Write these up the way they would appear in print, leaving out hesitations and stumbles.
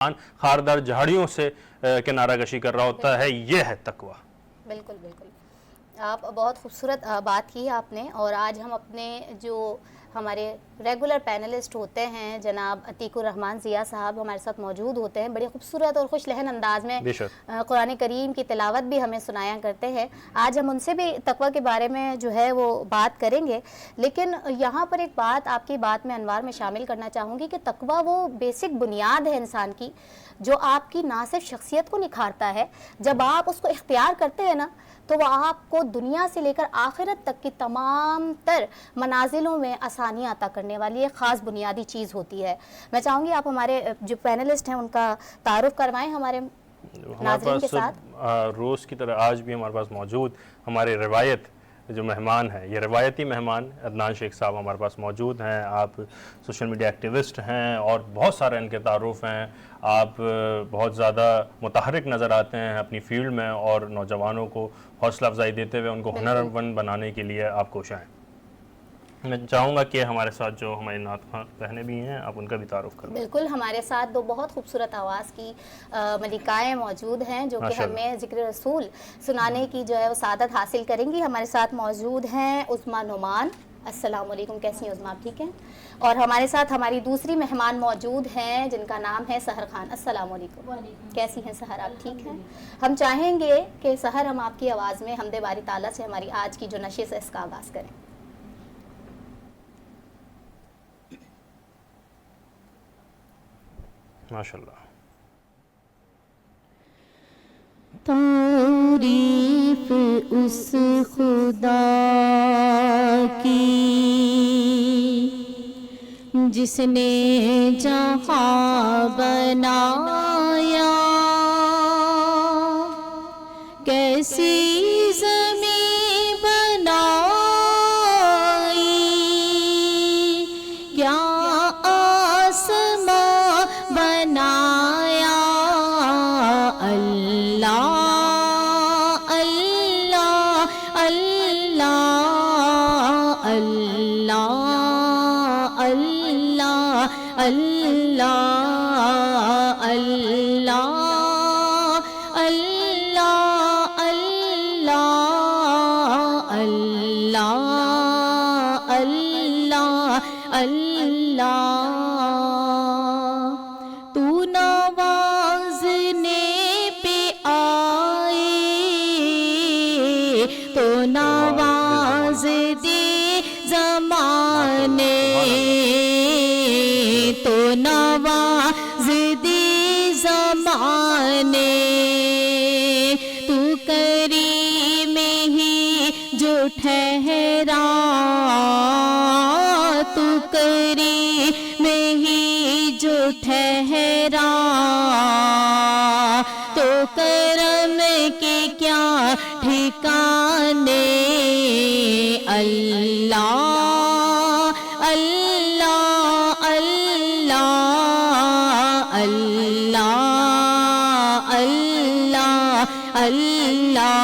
خاردار جھاڑیوں سے کنارہ کشی کر رہا ہوتا ہے، یہ ہے تقویٰ۔ بالکل بالکل، آپ بہت خوبصورت بات کی آپ نے، اور آج ہم اپنے جو ہمارے ریگولر پینلسٹ ہوتے ہیں جناب عتیق الرحمان ضیاء صاحب ہمارے ساتھ موجود ہوتے ہیں، بڑے خوبصورت اور خوش لہن انداز میں قرآن کریم کی تلاوت بھی ہمیں سنایا کرتے ہیں۔ آج ہم ان سے بھی تقویٰ کے بارے میں جو ہے وہ بات کریں گے، لیکن یہاں پر ایک بات آپ کی بات میں انوار میں شامل کرنا چاہوں گی کہ تقویٰ وہ بیسک بنیاد ہے انسان کی، جو آپ کی نہ صرف شخصیت کو نکھارتا ہے، جب آپ اس کو اختیار کرتے ہیں نا تو وہ آپ کو دنیا سے لے کر آخرت تک کی تمام تر منازلوں میں آسانیاں عطا کرنے والی ایک خاص بنیادی چیز ہوتی ہے۔ میں چاہوں گی آپ ہمارے جو پینلسٹ ہیں ان کا تعارف کروائیں ہمارے ناظرین کے ساتھ۔ روز کی طرح آج بھی ہمارے پاس موجود ہمارے روایت جو مہمان ہیں، یہ روایتی مہمان عدنان شیخ صاحب ہمارے پاس موجود ہیں۔ آپ سوشل میڈیا ایکٹیوسٹ ہیں اور بہت سارے ان کے تعارف ہیں، آپ بہت زیادہ متحرک نظر آتے ہیں اپنی فیلڈ میں، اور نوجوانوں کو حوصلہ افزائی دیتے ہوئے ان کو ہنرمند بنانے کے لیے آپ کوشاں ہیں۔ میں چاہوں گا کہ ہمارے ساتھ جو ہماری نعت خواں بہنیں بھی ہیں، آپ ان کا بھی تعارف کریں۔ بالکل، ہمارے ساتھ دو بہت خوبصورت آواز کی ملکائیں موجود ہیں جو کہ ہمیں ذکر رسول سنانے کی جو ہے وہ سعادت حاصل کریں گی۔ ہمارے ساتھ موجود ہیں عظمیٰ نعمان۔ السلام علیکم، کیسی ہیں عظمیٰ؟ آپ ٹھیک ہیں؟ اور ہمارے ساتھ ہماری دوسری مہمان موجود ہیں جن کا نام ہے سحر خان۔ السلام علیکم، کیسی ہیں سحر؟ آپ ٹھیک ہیں؟ ہم چاہیں گے کہ سحر ہم آپ کی آواز میں حمد باری تعالیٰ سے ہماری آج کی جو نشست ہے اس کا آغاز کریں۔ ماشاءاللہ۔ تعریف اس خدا کی جس نے جہاں بنایا، کیسی زمین بنائی، کیا آسمان بنایا۔ اللہ اللہ اللہ اللہ اللہ اللہ اللہ اللہ اللہ اللہ اللہ۔ تو نوازنے پہ آئے تو نواز دے زمانے، تو نواز دے زمانے، تو کریم ہی جو ٹھہرا، تو کریم ہی جو ٹھہرا، تو کرم کے کیا ٹھکانے۔ اللہ اللہ اللہ اللہ اللہ اللہ۔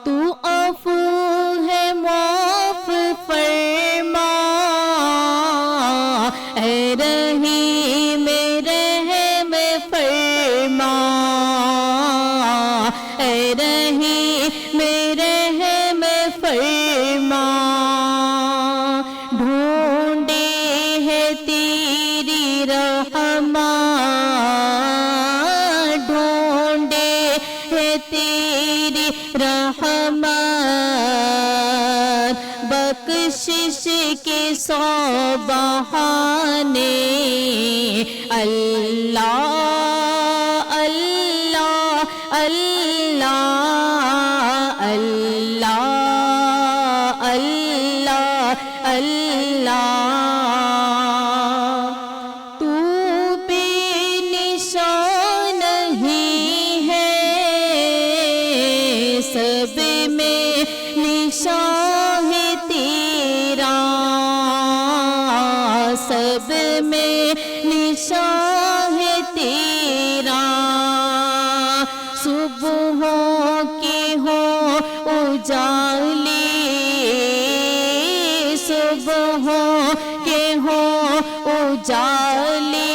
تو عفو ہے معاف فرما، اے رحیم رحم فرما، اے رحیم رحم فرما۔ ڈھونڈے ہے تیری رحمت، ڈھونڈے ہے تیری رحمت، بخشش کے 100 بہانے۔ اللہ اللہ اللہ اللہ اللہ اللہ۔ تو بے نشان نہیں ہے، سب میں نشان ہے تیرا، سب میں نشان ہے تیرا۔ صبحوں کے ہوں اجالے، صبحوں کے ہوں اجالے،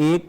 1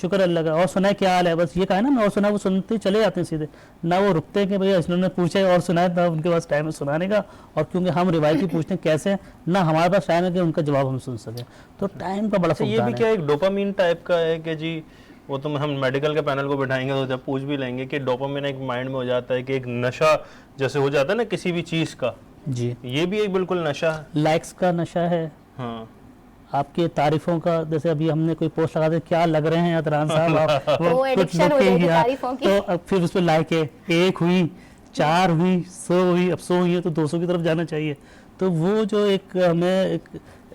شکر اللہ کا. اور سنا ہے کیا حال ہے, بس یہ کہا ہے نا, اور سنا وہ سنتے چلے جاتے ہیں سیدھے, نہ وہ رکتے ہیں کہ بھئی انہوں نے پوچھا ہے اور سنایا, نہ ان کے پاس ٹائم ہے سنانے کا, اور کیونکہ ہم روایتی پوچھتے ہیں کیسے ہیں, نہ ہمارے پاس ٹائم ہے کہ ان کا جواب ہم سن سکیں, تو ٹائم کا بڑا یہ بھی فقدان کیا ہے. ایک ڈوپامین ٹائپ کا ہے کہ جی وہ تو ہم میڈیکل کے پینل کو بٹھائیں گے تو جب پوچھ بھی لیں گے کہ ڈوپامین ایک مائنڈ میں ہو جاتا ہے کہ ایک نشہ جیسے ہو جاتا ہے نا کسی بھی چیز کا, جی, یہ بھی ایک بالکل نشہ ہے. لائکس کا نشہ ہے, ہاں آپ کے تعریفوں کا, جیسے ابھی ہم نے کوئی پوسٹ لگا دیا کیا لگ رہے ہیں عطران صاحب آپ, وہ کچھ ایڈکشن ہو لکھ کے جائے گی گیا, تعریفوں کی. تو اب پھر اس پہ لائک ہے, 1 ہوئی, 4 ہوئی, 100 ہوئی, اب 100 ہوئی ہے تو 200 کی طرف جانا چاہیے. تو وہ جو ایک ہمیں ایک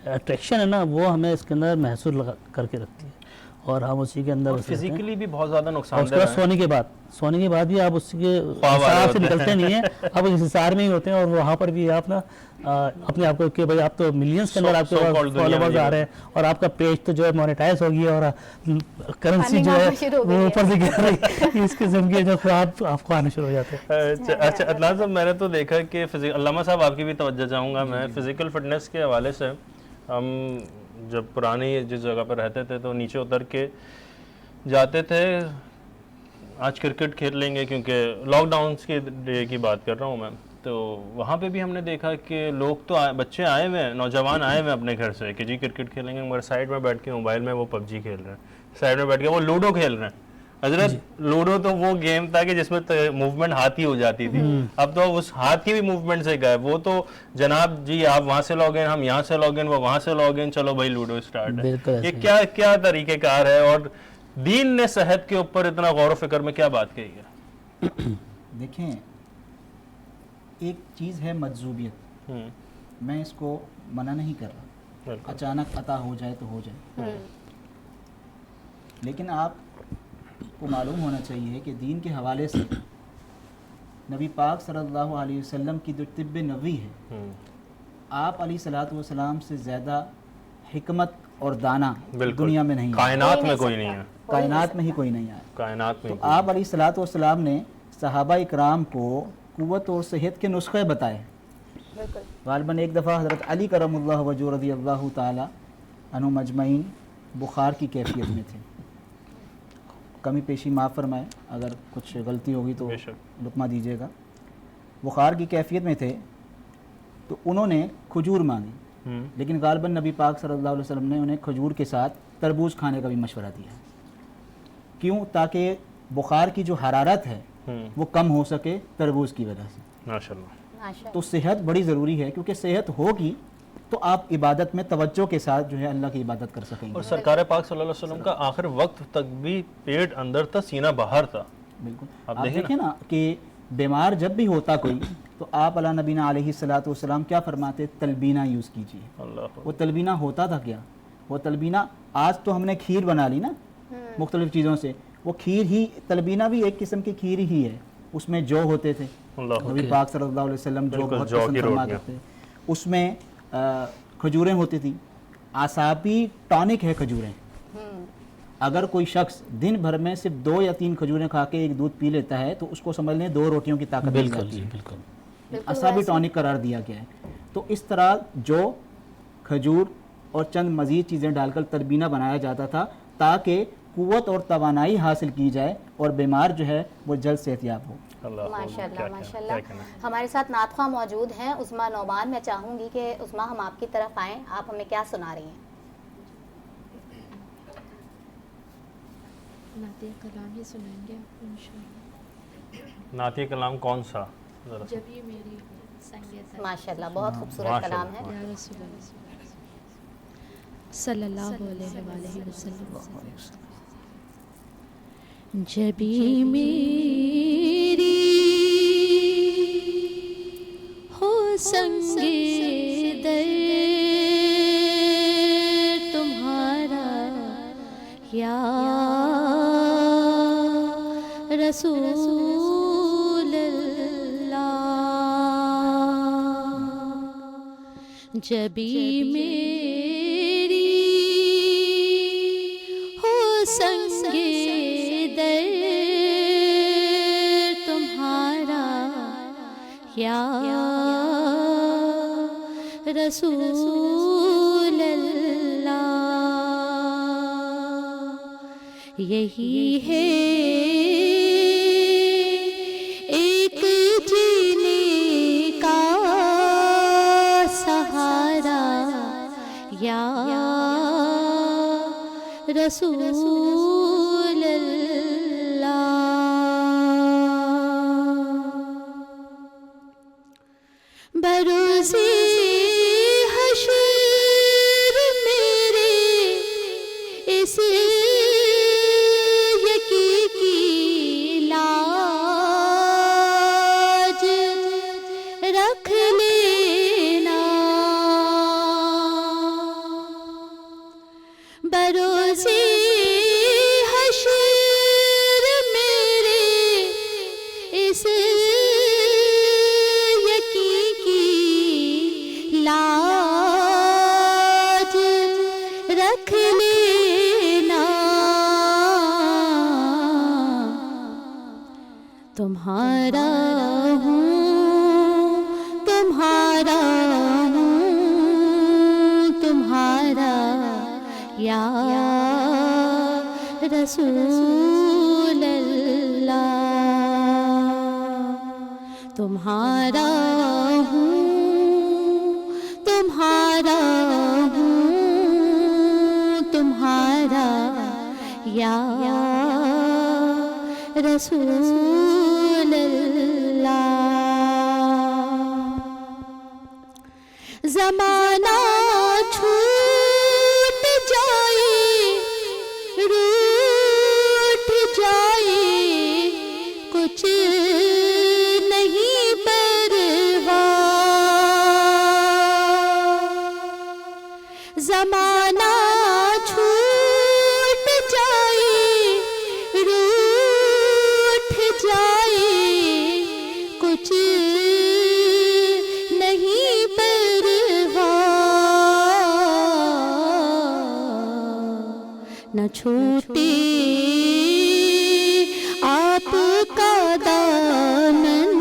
اٹریکشن ہے نا, وہ ہمیں اس کے اندر محسوس لگا کر کے رکھتی ہے, اور ہم اسی کے اندر فزیکلی بھی بہت زیادہ اور نقصان اس دہ کے بعد ہے. سونے کے بعد بھی آپ اس کے خواب آ رہے حساب سے ہوتے ہیں. نکلتے نہیں ہیں, آپ اس حصار میں ہی ہوتے ہیں, اور وہاں پر بھی آپ نا اپنے آپ کو کہ بھائی آپ تو ملینز کے اندر آپ کے So called دنیا میں فالوورز جی آ رہے ہیں, اور آپ کا پیج تو جو ہے مونیٹائز ہو گیا, اور کرنسی جو ہے شروع ہو گئی وہ ہے. اوپر سے گر رہی, اس قسم کے جو خواب آپ کو آنے شروع ہو جاتے ہیں. اچھا عدنان صاحب, میں نے تو دیکھا کہ علامہ صاحب آپ کی بھی توجہ چاہوں گا میں, فزیکل فٹنس کے حوالے سے ہم جب پرانی جس جگہ پر رہتے تھے تو نیچے اتر کے جاتے تھے, آج کرکٹ کھیل لیں گے کیونکہ لاک ڈاؤنس کے ڈے کی بات کر رہا ہوں میں, تو وہاں پہ بھی ہم نے دیکھا کہ لوگ تو بچے آئے ہوئے ہیں, نوجوان آئے ہوئے ہیں اپنے گھر سے کہ جی کرکٹ کھیلیں گے, مگر سائڈ میں بیٹھ کے موبائل میں وہ پب جی کھیل رہے ہیں, سائڈ میں بیٹھ کے وہ لوڈو کھیل رہے ہیں. حضرت لوڈو تو وہ گیم تھا کہ جس میں موومنٹ ہاتھ ہی ہو جاتی تھی, اب تو اس ہاتھ کی بھی موومنٹ سے گئے, وہ تو جناب جی آپ وہاں سے لاگ ان, ہم یہاں سے لاگ ان, وہ وہاں سے لاگ ان, چلو بھائی لوڈو اسٹارٹ ہے. بالکل یہ کیا کیا طریقہ کار ہے, اور دین نے صحت کے اوپر اتنا غور و فکر میں کیا بات کہی ہے؟ دیکھیں, ایک چیز ہے مجذوبیت, میں اس کو منع نہیں کر رہا, اچانک عطا ہو جائے تو ہو جائے, لیکن آپ کو معلوم ہونا چاہیے کہ دین کے حوالے سے نبی پاک صلی اللہ علیہ وسلم کی جو طب نبوی ہے, آپ علیہ الصلوۃ والسلام سے زیادہ حکمت اور دانا دنیا میں نہیں, کائنات میں کوئی نہیں ہے, کائنات میں ہی کوئی نہیں آیا. کائنات میں تو آپ علیہ الصلوۃ والسلام نے صحابہ اکرام کو قوت اور صحت کے نسخے بتائے. غالباً ایک دفعہ حضرت علی کرم اللہ وجہ رضی اللہ تعالی عنہ مجمعین بخار کی کیفیت میں تھے, کمی پیشی معاف فرمائے, اگر کچھ غلطی ہوگی تو لقمہ دیجیے گا. بخار کی کیفیت میں تھے تو انہوں نے کھجور مانگی, لیکن غالباً نبی پاک صلی اللہ علیہ وسلم نے انہیں کھجور کے ساتھ تربوز کھانے کا بھی مشورہ دیا. کیوں؟ تاکہ بخار کی جو حرارت ہے وہ کم ہو سکے تربوز کی وجہ سے. ماشاءاللہ. تو صحت بڑی ضروری ہے, کیونکہ صحت ہوگی تو آپ عبادت میں توجہ کے ساتھ جو ہے اللہ کی عبادت کر سکیں گے. اور سرکار پاک صلی اللہ علیہ وسلم کا آخر وقت تک بھی پیٹ اندر تھا, سینہ باہر تھا. بالکل, آپ دیکھیں نا کہ بیمار جب بھی ہوتا کوئی تو آپ علی نبینا علیہ الصلوۃ والسلام کیا فرماتے, تلبینہ یوز کیجیے. وہ تلبینہ ہوتا تھا کیا؟ وہ تلبینہ, آج تو ہم نے کھیر بنا لی نا مختلف چیزوں سے, وہ کھیر ہی, تلبینہ بھی ایک قسم کی کھیر ہی ہے, اس میں جو ہوتے تھے, نبی پاک صلی اللہ علیہ وسلم جو بہت پسند فرماتے تھے, اس میں کھجوریں ہوتی تھیں. اعصابی ٹانک ہے کھجوریں. اگر کوئی شخص دن بھر میں صرف 2 یا 3 کھجوریں کھا کے ایک دودھ پی لیتا ہے تو اس کو سمجھ لیں 2 روٹیوں کی طاقت مل جاتی ہے. اعصابی ٹانک قرار دیا گیا ہے. تو اس طرح جو کھجور اور چند مزید چیزیں ڈال کر تلبینہ بنایا جاتا تھا تاکہ قوت اور توانائی حاصل کی جائے اور بیمار جو ہے وہ جلد صحت یاب ہو. ماشاءاللہ ماشاءاللہ. ہمارے ساتھ نعت خواہ موجود ہیں عظمیٰ نعمان. میں چاہوں گی کہ عظمیٰ ہم آپ کی طرف آئیں, آپ ہمیں کیا سنا رہی ہیں؟ نعتیہ کلام ہی سنائیں گے آپ کو انشاءاللہ. نعتیہ کلام کون سا؟ جب یہ میری سنگیت. ماشاءاللہ, بہت خوبصورت کلام ہے. یا رسول اللہ صلی اللہ علیہ وآلہ وسلم. جبھی میری ہو سنگے در تمہارا یا رسول اللہ, جبھی میری ہو سنگے در تمہارا یا رسول اللہ, یہی ہے ایک جینے کا سہارا یا رسول اللہ. بروز حشر میرے اس یکی کی لاج رکھ لینا. بروز حشر میرے اس یکی کی لاج رکھ لینا. تمہارا ہوں تمہارا ہوں تمہارا یا رسول اللہ. تمہارا ہوں تمہارا ہوں تمہارا یا رسول اللہ. زمانہ چھوٹ جائے روٹھ جائے کچھ نہیں پرواہ. زمانہ چھوٹ جائے روٹھ جائے کچھ نہیں پرواہ. نہ چھوٹے آپ کا دامن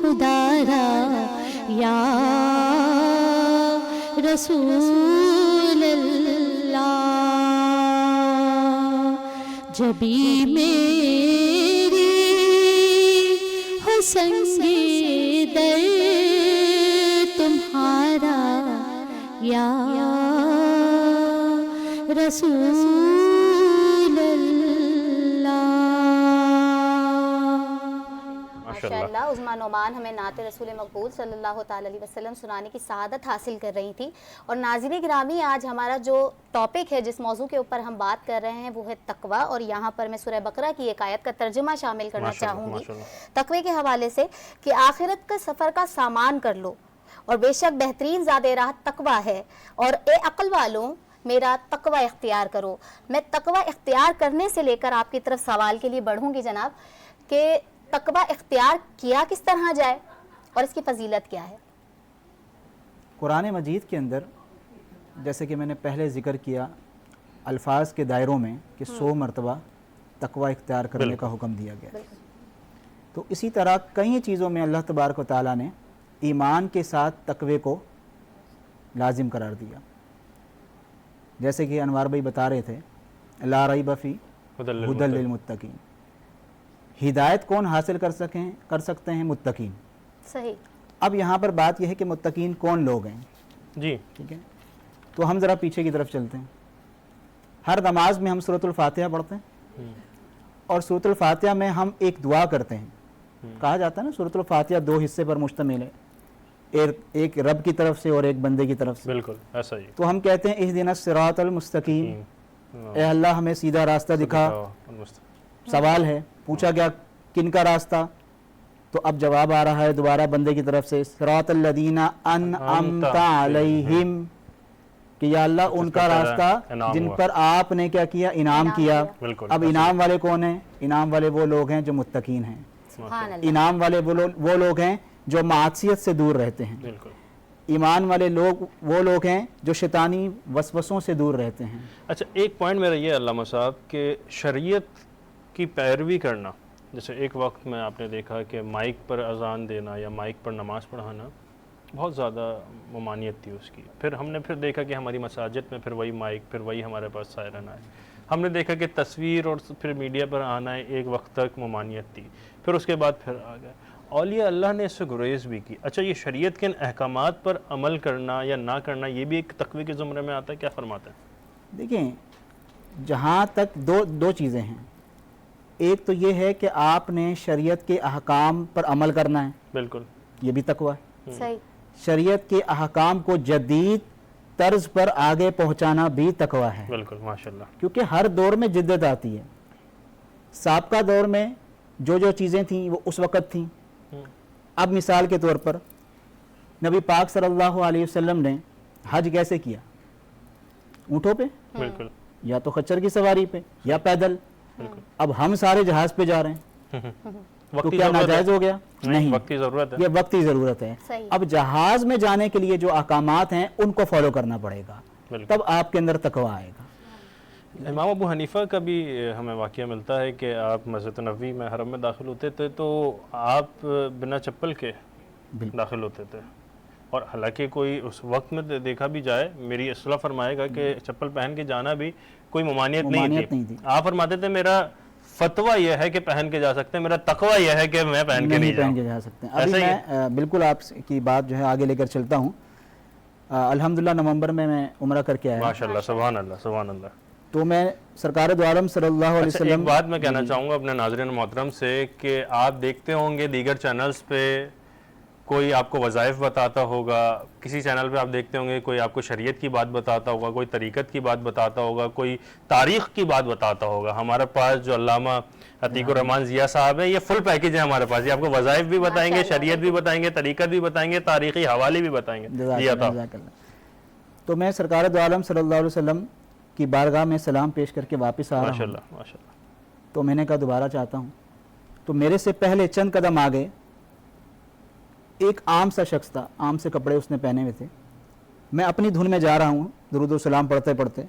خدا را یا رسول اللہ. جبھی میری حسن در تمہارا یا رسول اللہ. ماشاء اللہ عظمیٰ نعمان ہمیں نعت رسول مقبول صلی اللہ تعالی علیہ وسلم سنانے کی سعادت حاصل کر رہی تھی. اور ناظرین گرامی، آج ہمارا جو ٹاپک ہے، جس موضوع کے اوپر ہم بات کر رہے ہیں، وہ ہے تقویٰ. اور یہاں پر میں سورہ بقرہ کی ایک آیت کا ترجمہ شامل کرنا چاہوں گی تقوی کے حوالے سے کہ آخرت کا سفر کا سامان کر لو، اور بے شک بہترین زادِ راہ تقویٰ ہے، اور اے عقل والوں میرا تقویٰ اختیار کرو. میں تقویٰ اختیار کرنے سے لے کر آپ کی طرف سوال کے لیے بڑھوں گی جناب، کہ تقویٰ اختیار کیا کس طرح جائے اور اس کی فضیلت کیا ہے؟ قرآن مجید کے اندر جیسے کہ میں نے پہلے ذکر کیا الفاظ کے دائروں میں کہ 100 مرتبہ تقویٰ اختیار کرنے کا حکم دیا گیا. تو اسی طرح کئی چیزوں میں اللہ تبارک و تعالیٰ نے ایمان کے ساتھ تقوی کو لازم قرار دیا. جیسے کہ انوار بھائی بتا رہے تھے لا ریب فی ھدی للمتقین. ہدایت کون حاصل کر سکتے ہیں؟ متقین. صحیح. اب یہاں پر بات یہ ہے کہ متقین کون لوگ ہیں؟ جی ٹھیک ہے، تو ہم ذرا پیچھے کی طرف چلتے ہیں. ہر نماز میں ہم سورۃ الفاتحہ پڑھتے ہیں، اور سورۃ الفاتحہ میں ہم ایک دعا کرتے ہیں. کہا جاتا ہے نا سورۃ الفاتحہ 2 حصے پر مشتمل ہے، ایک رب کی طرف سے اور ایک بندے کی طرف سے. بالکل ایسا ہی. تو ہم کہتے ہیں اہدنا الصراط المستقیم، اے اللہ ہمیں سیدھا راستہ دکھا. سوال ہے، پوچھا گیا کن کا راستہ؟ تو اب جواب آ رہا ہے دوبارہ بندے کی طرف سے صراط الذین انعمت علیہم، کہ یا اللہ ان کا راستہ جن پر آپ نے کیا کیا؟ انعام کیا. اب انعام والے کون ہیں؟ انعام والے وہ لوگ ہیں جو متقین ہیں. انعام والے وہ لوگ ہیں جو معصیت سے دور رہتے ہیں. ایمان والے لوگ وہ لوگ ہیں جو شیطانی وسوسوں سے دور رہتے ہیں. اچھا، ایک پوائنٹ میرا یہ علامہ صاحب کہ شریعت کی پیروی کرنا، جیسے ایک وقت میں آپ نے دیکھا کہ مائک پر اذان دینا یا مائک پر نماز پڑھانا بہت زیادہ ممانعت تھی اس کی. پھر ہم نے دیکھا کہ ہماری مساجد میں پھر وہی مائک، پھر وہی ہمارے پاس سائرن آئے. ہم نے دیکھا کہ تصویر اور پھر میڈیا پر آنا ایک وقت تک ممانعت تھی، پھر اس کے بعد پھر آ گئے اولیاء اللہ نے اس سے گریز بھی کی. اچھا یہ شریعت کے ان احکامات پر عمل کرنا یا نہ کرنا یہ بھی ایک تقوی کے زمرے میں آتا ہے، کیا فرماتے ہیں؟ دیکھیں جہاں تک دو چیزیں ہیں. ایک تو یہ ہے کہ آپ نے شریعت کے احکام پر عمل کرنا ہے، بالکل یہ بھی تقویٰ ہے. صحیح. شریعت کے احکام کو جدید طرز پر آگے پہنچانا بھی تقویٰ ہے، بالکل ماشاءاللہ. کیونکہ ہر دور میں جدت آتی ہے. سابقہ دور میں جو چیزیں تھیں وہ اس وقت تھیں. اب مثال کے طور پر نبی پاک صلی اللہ علیہ وسلم نے حج کیسے کیا؟ اونٹوں پہ، بالکل یا تو خچر کی سواری پہ یا پیدل. اب ہم سارے جہاز پہ جا رہے ہیں تو وقتی کیا ضرورت ناجائز ہے؟ ہو گیا؟ نہیں، وقتی ضرورت ہے. یہ وقتی ضرورت ہے. صحیح. اب جہاز میں جانے کے لیے جو احکامات ہیں ان کو فالو کرنا پڑے گا، بالکل. تب آپ کے اندر تقویٰ آئے گا. امام ابو حنیفہ کا بھی ہمیں واقعہ ملتا ہے کہ آپ مسجد نبوی میں حرم میں داخل ہوتے تھے تو آپ بنا چپل کے داخل ہوتے تھے، اور حالانکہ کوئی اس وقت میں دیکھا بھی جائے، میری اصلاح فرمائے گا کہ چپل پہن کے جانا بھی کوئی ممانعت نہیں تھی. آپ فرماتے تھے میرا فتویٰ یہ ہے کہ پہن کے جا سکتے ہیں، میرا تقویٰ یہ ہے کہ میں پہن کے نہیں پہن کے جاؤں. جا سکتے ہیں. ابھی میں بالکل آپ کی بات جو ہے آگے لے کر چلتا ہوں. الحمدللہ نومبر میں عمرہ کر کے آیا. ماشاءاللہ، سبحان اللہ سبحان اللہ. تو میں سرکار دو عالم صلی اللہ علیہ اچھا ایک وسلم بات میں کہنا چاہوں گا اپنے ناظرین محترم سے کہ آپ دیکھتے ہوں گے دیگر چینلز پہ کوئی آپ کو وظائف بتاتا ہوگا، کسی چینل پہ آپ دیکھتے ہوں گے کوئی آپ کو شریعت کی بات بتاتا ہوگا، کوئی طریقت کی بات بتاتا ہوگا، کوئی تاریخ کی بات بتاتا ہوگا. ہمارے پاس جو علامہ عتیق الرحمان ضیاء صاحب ہیں یہ فل پیکیج ہے ہمارے پاس. یہ آپ کو وظائف بھی بتائیں گے، شریعت بھی بتائیں گے، طریقت بھی بتائیں گے، تاریخی حوالے بھی بتائیں گے. جی عطا. جزاک اللہ. تو میں سرکار دو عالم صلی اللہ علیہ وسلم کی بارگاہ میں سلام پیش کر کے واپس آ رہا ہوں. ماشاءاللہ ماشاءاللہ. تو میں نے کہا دوبارہ چاہتا ہوں. تو میرے سے پہلے چند قدم آگے ایک عام سا شخص تھا، عام سے کپڑے اس نے پہنے ہوئے تھے. میں اپنی دھن میں جا رہا ہوں درود و سلام پڑھتے پڑھتے،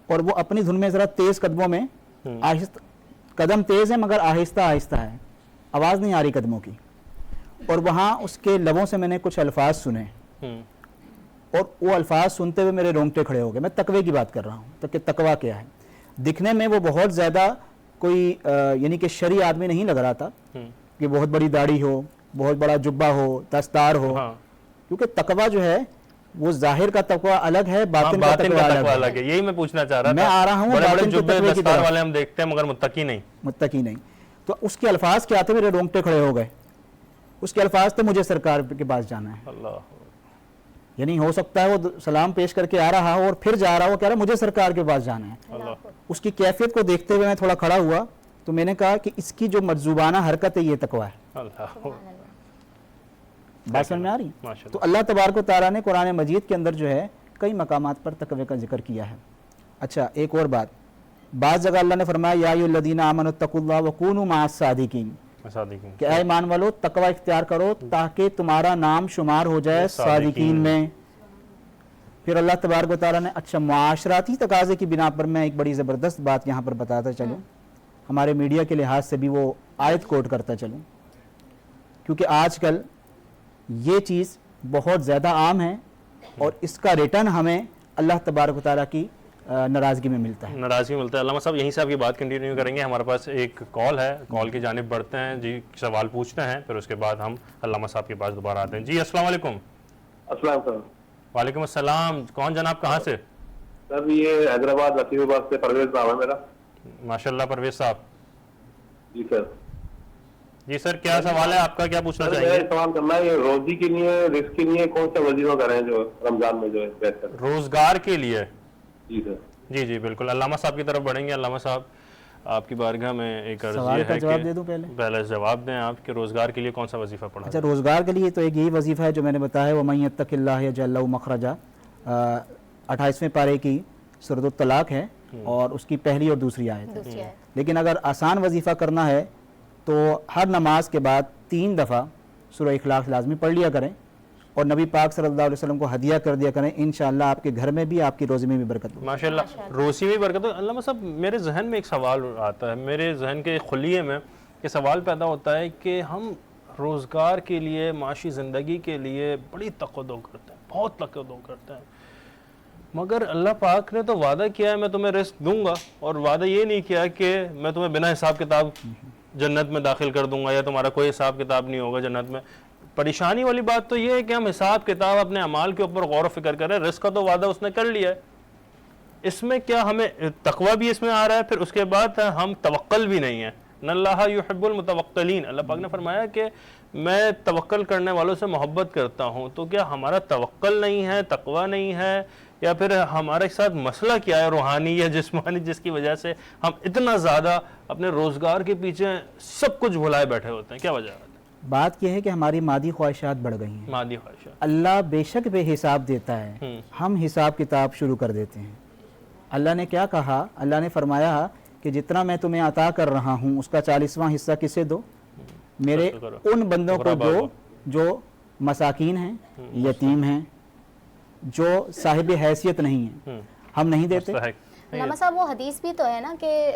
اور وہ اپنی دھن میں ذرا تیز قدموں میں، آہستہ قدم تیز ہے مگر آہستہ آہستہ ہے، آواز نہیں آ رہی قدموں کی. اور وہاں اس کے لبوں سے میں نے کچھ الفاظ سنے، اور وہ الفاظ سنتے ہوئے میرے رونگٹے کھڑے ہو گئے. میں تقوی کی بات کر رہا ہوں کہ تقوی کیا ہے. دکھنے میں وہ بہت زیادہ کوئی یعنی کہ شرعی آدمی نہیں لگ رہا تھا کہ بہت بڑی داڑھی ہو، بہت بڑا جبہ ہو، دستار ہو. کیونکہ تقوی جو ہے وہ ظاہر کا تقوی الگ ہے، باطن کا تقوی الگ ہے. یہی میں پوچھنا چاہ رہا تھا. میں آ رہا ہوں بڑے بڑے باطن کے جبے تقوی کی دستار طرف. والے ہم دیکھتے ہیں مگر متقی نہیں. متقی نہیں. تو اس کے الفاظ کیا تھے؟ میرے رونگٹے کھڑے ہو گئے. اس کے الفاظ تھے مجھے سرکار کے پاس جانا ہے. اللہ. یعنی ہو سکتا ہے وہ سلام پیش کر کے آ رہا ہو اور پھر جا رہا ہو، کہہ رہا مجھے سرکار کے پاس جانا ہے. اس کی کیفیت کو دیکھتے ہوئے میں تھوڑا کھڑا ہوا تو میں نے کہا کہ اس کی جو مجذوبانہ حرکت ہے یہ تقوی ہے. اللہ. بات سمجھ میں آ رہی؟ ماشاءاللہ. تو اللہ تبارک و تعالیٰ نے قرآن مجید کے اندر جو ہے کئی مقامات پر تقوی کا ذکر کیا ہے. اچھا ایک اور بات، بعض جگہ اللہ نے فرمایا یا ایھا الذین آمنوا اتقوا اللہ وکونوا مع الصادقین، کہ اے ایمان والو تقوی اختیار کرو تاکہ تمہارا نام شمار ہو جائے صادقین میں. پھر اللہ تبارک و تعالیٰ نے اچھا معاشراتی تقاضے کی بنا پر میں ایک بڑی زبردست بات یہاں پر بتاتا چلوں، ہمارے میڈیا کے لحاظ سے بھی وہ آیت کوٹ کرتا چلوں، کیونکہ آج کل یہ چیز بہت زیادہ عام ہے اور اس کا ریٹرن ہمیں اللہ تبارک و تعالیٰ کی ناراضگی میں ملتا ہے. ناراضگی ملتا ہے. علامہ صاحب یہیں سے آپ کی بات کنٹینیو کریں گے. ہمارے پاس ایک کال ہے، کال کی جانب بڑھتے ہیں جی، سوال پوچھتے ہیں، پھر اس کے بعد ہم علامہ صاحب کے پاس دوبارہ آتے ہیں. جی السلام علیکم. السلام علیکم. وعلیکم السلام. کون جناب، کہاں سے؟ سر یہ حیدرآباد لطیف آباد سے پرویز نام ہے میرا. ماشاءاللہ پرویز صاحب. جی سر. جی سر کیا سوال ہے آپ کا، کیا پوچھنا چاہیں گے؟ سوال کرنا ہے، یہ روزی کے لیے، رزق کے لیے کون سا وظیفہ کریں جو رمضان میں جو ہے بہتر؟ روزگار کے لیے. جی سر. جی جی بالکل. علامہ صاحب کی طرف بڑھیں گے. علامہ صاحب آپ کی بارگاہ میں ایک عرض سوال یہ کا ہے جواب کہ دے دوں پہلے جواب دیں آپ کہ روزگار کے لیے کون سا وظیفہ پڑھا؟ اچھا روزگار کے لیے تو ایک یہی وظیفہ ہے جو میں نے بتایا، وَمَن يَتَّقِ اللَّهَ يَجْعَل لَهُ مَخْرَجًا، 28ویں پارے کی سورۃ الطلاق ہے اور اس کی پہلی اور دوسری آیت ہے. لیکن اگر آسان وظیفہ کرنا ہے تو ہر نماز کے بعد 3 دفعہ سورہ اخلاص لازمی پڑھ لیا کریں اور نبی پاک صلی اللہ علیہ وسلم کو ہدیہ کر دیا کریں. انشاءاللہ آپ کے گھر میں بھی، آپ کی روزی میں بھی برکت ہوگی. ماشاءاللہ روزی میں برکت ہو. علامہ صاحب میرے ذہن میں ایک سوال آتا ہے، میرے ذہن کے خلیے میں یہ سوال پیدا ہوتا ہے کہ ہم روزگار کے لیے، معاشی زندگی کے لیے بڑی تقدو کرتے ہیں، بہت تقدو کرتے ہیں. مگر اللہ پاک نے تو وعدہ کیا ہے میں تمہیں رزق دوں گا، اور وعدہ یہ نہیں کیا کہ میں تمہیں بنا حساب کتاب جنت میں داخل کر دوں گا یا تمہارا کوئی حساب کتاب نہیں ہوگا جنت میں۔ پریشانی والی بات تو یہ ہے کہ ہم حساب کتاب اپنے اعمال کے اوپر غور و فکر کریں، رزق کا تو وعدہ اس نے کر لیا ہے، اس میں کیا ہمیں تقوی بھی اس میں آ رہا ہے، پھر اس کے بعد ہم توکل بھی نہیں ہے۔ ان اللہ یحب المتوکلین، اللہ پاک نے فرمایا کہ میں توکل کرنے والوں سے محبت کرتا ہوں۔ تو کیا ہمارا توکل نہیں ہے، تقوی نہیں ہے، یا پھر ہمارے ساتھ مسئلہ کیا ہے روحانی یا جسمانی جس کی وجہ سے ہم اتنا زیادہ اپنے روزگار کے پیچھے سب کچھ بھلائے بیٹھے ہوتے ہیں؟ کیا وجہ ہے؟ بات یہ ہے کہ ہماری مادی خواہشات بڑھ گئی ہیں۔ مادی خواہشات۔ اللہ بے شک بے حساب دیتا ہے، ہم حساب کتاب شروع کر دیتے ہیں۔ اللہ نے کیا کہا؟ اللہ نے فرمایا کہ جتنا میں تمہیں عطا کر رہا ہوں اس کا 40واں حصہ کسے دو؟ میرے ان بندوں کو جو مساکین ہیں، یتیم ہیں، جو صاحب حیثیت نہیں ہیں، ہم نہیں دیتے؟ علامہ صاحب وہ حدیث بھی تو ہے نا کہ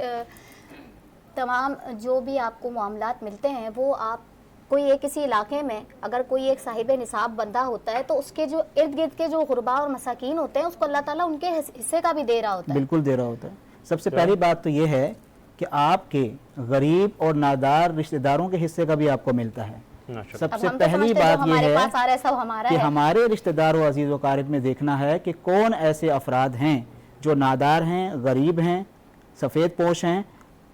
تمام جو بھی آپ کو معاملات ملتے ہیں وہ آپ کوئی ایک کسی علاقے میں اگر کوئی ایک صاحب نصاب بندہ ہوتا ہے تو اس کے جو ارد گرد کے جو غربا اور مساکین ہوتے ہیں اس کو اللہ تعالیٰ ان کے حصے کا بھی دے رہا ہوتا ہے۔ بالکل دے رہا ہوتا ہے۔ سب سے پہلی بات تو یہ ہے کہ آپ کے غریب اور نادار رشتہ داروں کے حصے کا بھی آپ کو ملتا ہے۔ سب سے پہلی بات یہ ہے کہ ہمارے رشتہ دار و عزیز و اقارب میں دیکھنا ہے کہ کون ایسے افراد ہیں جو نادار ہیں، غریب ہیں، سفید پوش ہیں،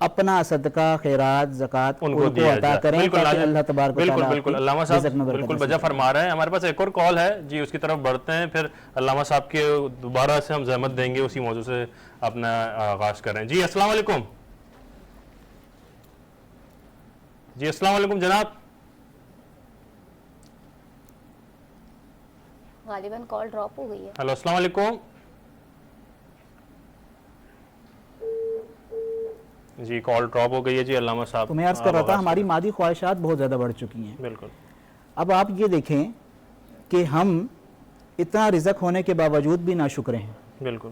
اپنا صدقہ خیرات زکوٰۃ ان کو عطا کریں تاکہ اللہ تبارک و تعالیٰ بالکل علامہ صاحب بالکل بجا فرما رہے ہیں۔ ہمارے پاس ایک اور کال ہے جی، اس کی طرف بڑھتے ہیں، پھر علامہ صاحب کے دوبارہ سے ہم زحمت دیں گے، اسی موضوع سے اپنا آغاز کریں۔ جی السلام علیکم۔ جی السلام علیکم جناب۔ غالباً کال ڈراپ ہو گئی ہے۔ ہلو السلام علیکم۔ جی کال ڈراپ ہو گئی ہے جی علامہ صاحب۔ تو میں عرض کر رہا تھا ہماری مادی خواہشات بہت زیادہ بڑھ چکی ہیں۔ بالکل۔ اب آپ یہ دیکھیں کہ ہم اتنا رزق ہونے کے باوجود بھی ناشکر ہیں، بالکل،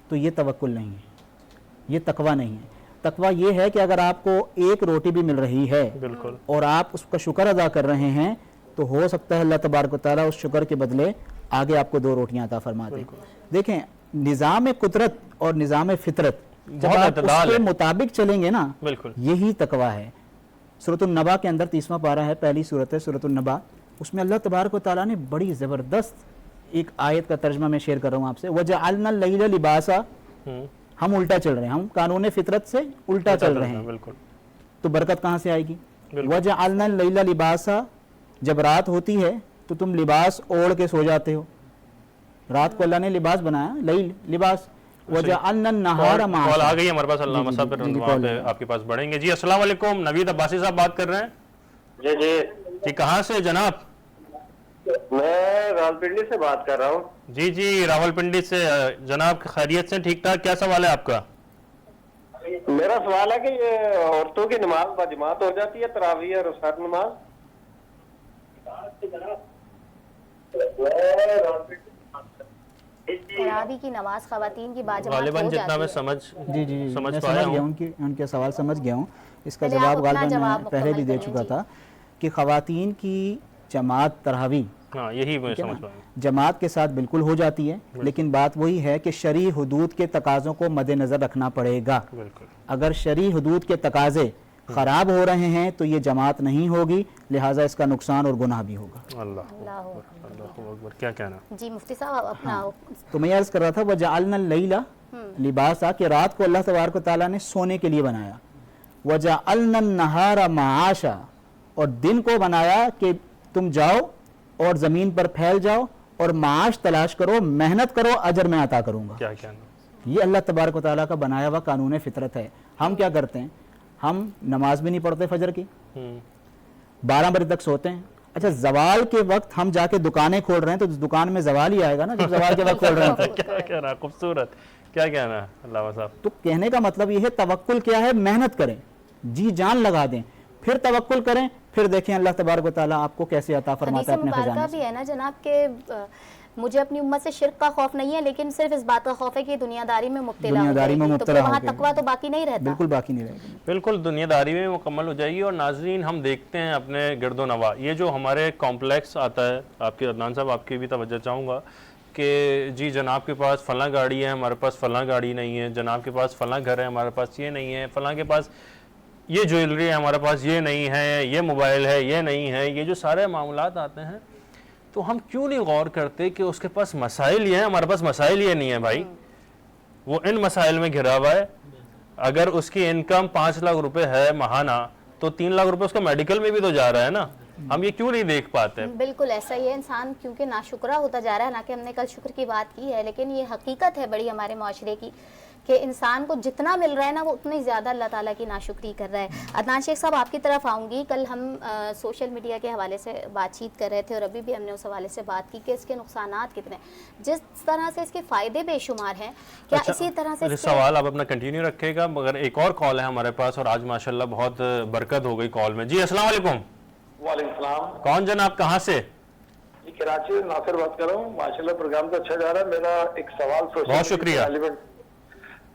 تو یہ توکل نہیں ہے، یہ تقوی نہیں ہے۔ تقوی یہ ہے کہ اگر آپ کو ایک روٹی بھی مل رہی ہے بالکل، اور آپ اس کا شکر ادا کر رہے ہیں تو ہو سکتا ہے اللہ تبارک و تعالیٰ اس شکر کے بدلے آگے آپ کو 2 روٹیاں عطا فرما دیں۔ دیکھیں نظام قدرت اور نظام فطرت جب آپ اس کے مطابق چلیں گے نا، بالکل یہی تقوی ہے۔ سورۃ النبا کے اندر 30واں پارہ ہے، پہلی سورت ہے سورۃ النبا، اس میں اللہ تبارک و تعالیٰ نے بڑی زبردست ایک آیت کا ترجمہ میں شیئر کر رہا ہوں آپ سے۔ وَجَعَلْنَا اللَّيْلَ لِبَاسًا، ہم الٹا چل رہے ہیں، ہم قانون فطرت سے الٹا چل رہے ہیں، بالکل، تو برکت کہاں سے آئے گی؟ وَجَعَلْنَا اللَّيْلَ لِبَاسًا، جب رات ہوتی ہے تو تم لباس اوڑھ کے سو جاتے ہو، رات کو اللہ نے لباس بنایا، لیل لباس۔ وَجَعَلْنَا النَّهَارَ مَعَاشًا، کال آ گئی ہمارے پاس، علامہ صاحب پھر وہاں پہ آپ کے پاس بڑھیں گے۔ جی السلام علیکم، نوید عباسی صاحب بات کر رہے ہیں؟ جی جی جی کہاں سے جناب؟ میں راولپنڈی سے بات کر رہا ہوں۔ جی جی راولپنڈی سے جناب، خیریت سے؟ ٹھیک ٹھاک، کیا سوال ہے آپ کا؟ میرا سوال ہے کہ یہ عورتوں کی نماز باجماعت ہو جاتی ہے تراویح اور رکعت نماز؟ تراویح کی نماز خواتین کی باجماعت غالباً ہو جتنا جاتی میں ہے۔ سمجھ جی سمجھ میں پایا گیا ہوں، ہوں، ان کے سوال سمجھ گیا ہوں۔ اس کا پہلے آپ جواب اپنا غالباً جواب میں پہلے بھی دے مکمل چکا کریں، تھا کہ خواتین کی جماعت تراویح ہاں یہی میں سمجھ پایا ہوں۔ جماعت کے ساتھ بالکل ہو جاتی ہے، لیکن بات وہی ہے کہ شرعی حدود کے تقاضوں کو مد نظر رکھنا پڑے گا۔ بالکل، اگر شرعی حدود کے تقاضے خراب ہو رہے ہیں تو یہ جماعت نہیں ہوگی، لہٰذا اس کا نقصان اور گناہ بھی ہوگا۔ اللہ اللہ اکبر، اللہ اکبر، کیا کہنا؟ جی مفتی صاحب اپنا تو میں عرض کر رہا تھا وَجَعَلْنَا اللَّيْلَ لِبَاسًا، کہ رات کو اللہ تبارک و تعالیٰ نے سونے کے لیے بنایا۔ وَجَعَلْنَا النَّهَارَ مَعَاشًا، اور دن کو بنایا کہ تم جاؤ اور زمین پر پھیل جاؤ اور معاش تلاش کرو، محنت کرو، اجر میں عطا کروں گا۔ کیا کہنا؟ یہ اللہ تبارک و تعالیٰ کا بنایا ہوا قانون فطرت ہے۔ ہم کیا کرتے ہیں؟ ہم نماز بھی نہیں پڑھتے فجر کی، 12 بجے تک سوتے ہیں۔ اچھا زوال کے وقت ہم جا کے دکانیں کھول رہے ہیں تو دکان میں زوال ہی آئے گا نا جب زوال کے وقت کھول رہے ہیں۔ کیا کہنا، خوبصورت، کیا کہنا ہے علامہ صاحب؟ تو کہنے کا مطلب یہ ہے توکل کیا ہے؟ محنت کریں، جی جان لگا دیں، پھر توکل کریں، پھر دیکھیں اللہ تبارک و تعالیٰ آپ کو کیسے عطا فرماتا ہے اپنے حدیث خزانے مبارکہ سے۔ بھی ہے نا جناب کہ مجھے اپنی امت سے شرک کا خوف نہیں ہے، لیکن صرف اس بات کا خوف ہے کہ دنیا داری میں مبتلا ہو دنیا داری میں جائے گی، تو مبتلا پھر ہو وہاں گئی۔ تقویٰ تو باقی نہیں رہتا۔ بالکل باقی نہیں رہے گی۔ بالکل دنیا داری میں مکمل ہو جائے گی۔ اور ناظرین ہم دیکھتے ہیں اپنے گرد و نواح، یہ جو ہمارے کمپلیکس آتا ہے، آپ کے عدنان صاحب آپ کی بھی توجہ چاہوں گا کہ جی جناب کے پاس فلاں گاڑی ہے, ہمارے پاس فلاں گاڑی نہیں ہے, جناب کے پاس فلاں گھر ہے, ہمارے پاس یہ نہیں ہے, فلاں کے پاس یہ جویلری ہے, ہمارے پاس یہ نہیں ہے, یہ موبائل ہے, یہ نہیں ہے, یہ جو سارے معاملات آتے ہیں, تو ہم کیوں نہیں غور کرتے کہ اس کے پاس مسائل یہ ہیں, ہمارے پاس مسائل یہ نہیں ہے بھائی. وہ ان مسائل میں گھرا ہوا ہے. اگر اس کی انکم 5 لاکھ روپے ہے ماہانہ, تو 3 لاکھ روپے اس کا میڈیکل میں بھی تو جا رہا ہے نا. ہم یہ کیوں نہیں دیکھ پاتے؟ بالکل ایسا ہی ہے, انسان کیونکہ ناشکرہ ہوتا جا رہا ہے. نہ کہ ہم نے کل شکر کی بات کی ہے, لیکن یہ حقیقت ہے بڑی ہمارے معاشرے کی کہ انسان کو جتنا مل رہا ہے نا وہ اتنی زیادہ اللہ تعالیٰ کی ناشکری کر رہا ہے. عدنان شیخ صاحب آپ کی طرف آؤں گی. کل ہم سوشل میڈیا کے حوالے سے بات چیت کر رہے تھے, اور ابھی بھی ہم نے اس حوالے سے بات کی کہ اس کے نقصانات کتنے, جس طرح سے اس کے فائدے بے شمار ہیں, کیا اسی طرح سے سوال آپ اپنا کنٹینیو رکھے گا, مگر ایک اور کال ہے ہمارے پاس, اور آج ماشاءاللہ بہت برکت ہو گئی کال میں. جی السلام علیکم. وعلیکم السلام. کون جناب, کہاں سے؟ جی کراچی سے ناصر بات کر رہا ہوں. ماشاءاللہ پروگرام تو اچھا جا رہا ہے. میرا ایک سوال بہت شکریہ.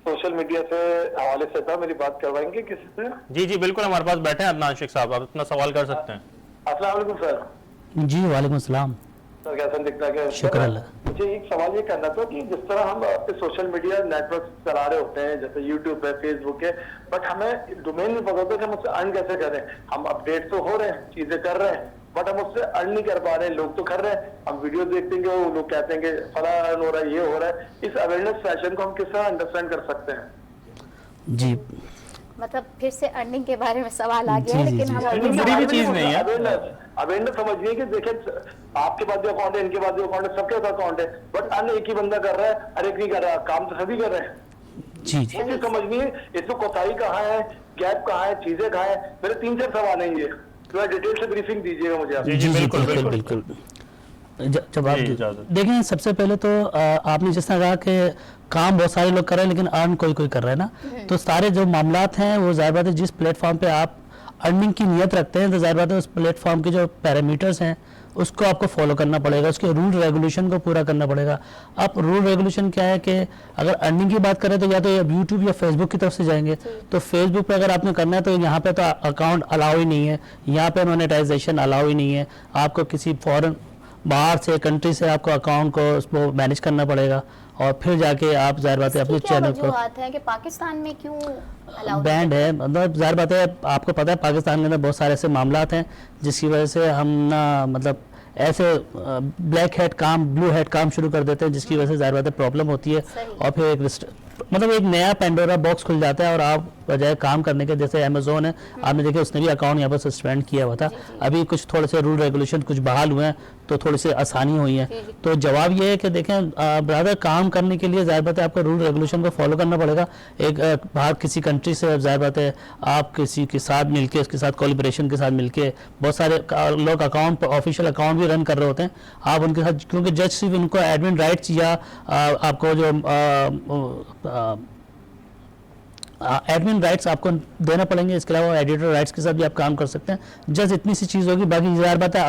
سوشل میڈیا سے حوالے سے تھا, میری بات کروائیں گے کسی سے؟ جی جی بالکل, ہمارے پاس بیٹھے ہیں عدنان شیخ صاحب, آپ اپنا سوال کر سکتے ہیں. السلام علیکم سر. جی وعلیکم السلام. سر کیسا دکھتا ہے؟ شکر اللہ. مجھے ایک سوال یہ کرنا تھا کہ جس طرح ہم سوشل میڈیا نیٹ ورک چلا رہے ہوتے ہیں, جیسے یوٹیوب ہے, فیس بک ہے, بٹ ہمیں ڈومین نہیں پتا ہوتا کہ ہم اس سے ارن کیسے کریں. ہم اپڈیٹ تو ہو رہے ہیں, چیزیں کر رہے ہیں, بٹ ہم اس سے ارن نہیں کر پا رہے ہیں. لوگ تو کر رہے ہیں, ہم ویڈیو دیکھتے ہیں کہ وہ لوگ کہتے ہیں کہ فلاں ارن ہو رہا ہے, یہ ہو رہا ہے. اس اویئرنیس سیشن کو ہم کس طرح انڈرسٹینڈ کر سکتے ہیں؟ جی مطلب پھر سے ارننگ کے بارے میں سوال آ گیا ہے, لیکن ہم بڑی بھی چیز نہیں ہے. اویئرنیس سمجھیے کہ دیکھیں آپ کے پاس جو اکاؤنٹ ہے, ان کے پاس جو اکاؤنٹ ہے, سب کے پاس اکاؤنٹ ہے, بٹ ارن ایک ہی بندہ کر رہا ہے, ہر ایک نہیں کر رہا. کام تو سبھی کر رہے ہیں. جی جی یہ چیز سمجھنی ہے, اس میں کوتاہی کہاں ہے, گیپ کہاں ہے, چیزیں کہاں ہیں. میرے 3-4 سوال ہیں, یہ تھوڑا ڈیٹیل سے بریفنگ دیجیے گا مجھے. جی بالکل بالکل بالکل. جواب دیکھیں, سب سے پہلے تو آپ نے جس طرح کہا کہ کام بہت سارے لوگ کر رہے ہیں لیکن ارن کوئی کر رہا ہے نا, تو سارے جو معاملات ہیں وہ ظاہر بات ہے جس پلیٹ فارم پہ آپ ارننگ کی نیت رکھتے ہیں, تو ظاہر بات ہے اس پلیٹ فارم کے جو پیرامیٹرز ہیں اس کو آپ کو فالو کرنا پڑے گا, اس کے رول ریگولیشن کو پورا کرنا پڑے گا. آپ رول ریگولیشن کیا ہے کہ اگر ارننگ کی بات کریں تو یا تو یوٹیوب یا فیس بک کی طرف سے جائیں گے, تو فیس بک پہ اگر آپ نے کرنا ہے تو یہاں پہ تو اکاؤنٹ الاؤ ہی نہیں ہے, یہاں پہ مونیٹائزیشن الاؤ ہی نہیں ہے. آپ کو کسی فورن باہر سے کنٹری سے آپ کو اکاؤنٹ کو اس کو مینیج کرنا پڑے گا, اور پھر جا کے آپ ظاہر بات ہے اپنے چینل کو. وجوہات ہیں کہ پاکستان میں کیوں بینڈ ہے, مطلب ظاہر بات ہے آپ کو پتہ ہے پاکستان کے اندر بہت سارے ایسے معاملات ہیں جس کی وجہ سے ہم نا مطلب ایسے بلیک ہیڈ کام بلو ہیڈ کام شروع کر دیتے ہیں, جس کی وجہ سے ظاہر بات ہے پرابلم ہوتی ہے, اور پھر ایک نیا پینڈورا باکس کھل جاتا ہے, اور آپ بجائے کام کرنے کے, جیسے امیزون ہے آپ نے دیکھا اس نے بھی اکاؤنٹ یہاں پر سسپینڈ کیا ہوا تھا, ابھی کچھ تھوڑے سے رول ریگولیشن کچھ بحال ہوئے ہیں تو تھوڑی سی آسانی ہوئی ہے. تو جواب یہ ہے کہ دیکھیں برادر, کام کرنے کے لیے ظاہر بات ہے آپ کو رول ریگولیشن کو فالو کرنا پڑے گا. ایک باہر کسی کنٹری سے ظاہر بات ہے آپ کسی کے ساتھ مل کے, اس کے ساتھ کولیبریشن کے ساتھ مل کے, بہت سارے لوگ اکاؤنٹ آفیشیل اکاؤنٹ بھی رن کر رہے ہوتے ہیں, آپ ان کے ساتھ, کیونکہ جج صرف ان کو ایڈمن رائٹس یا آپ کو جو ایڈمن رائٹس آپ کو دینا پڑیں گے, اس کے علاوہ ایڈیٹر رائٹس کے ساتھ بھی آپ کام کر سکتے ہیں. جس اتنی سی چیز ہوگی, باقی ظاہر بات ہے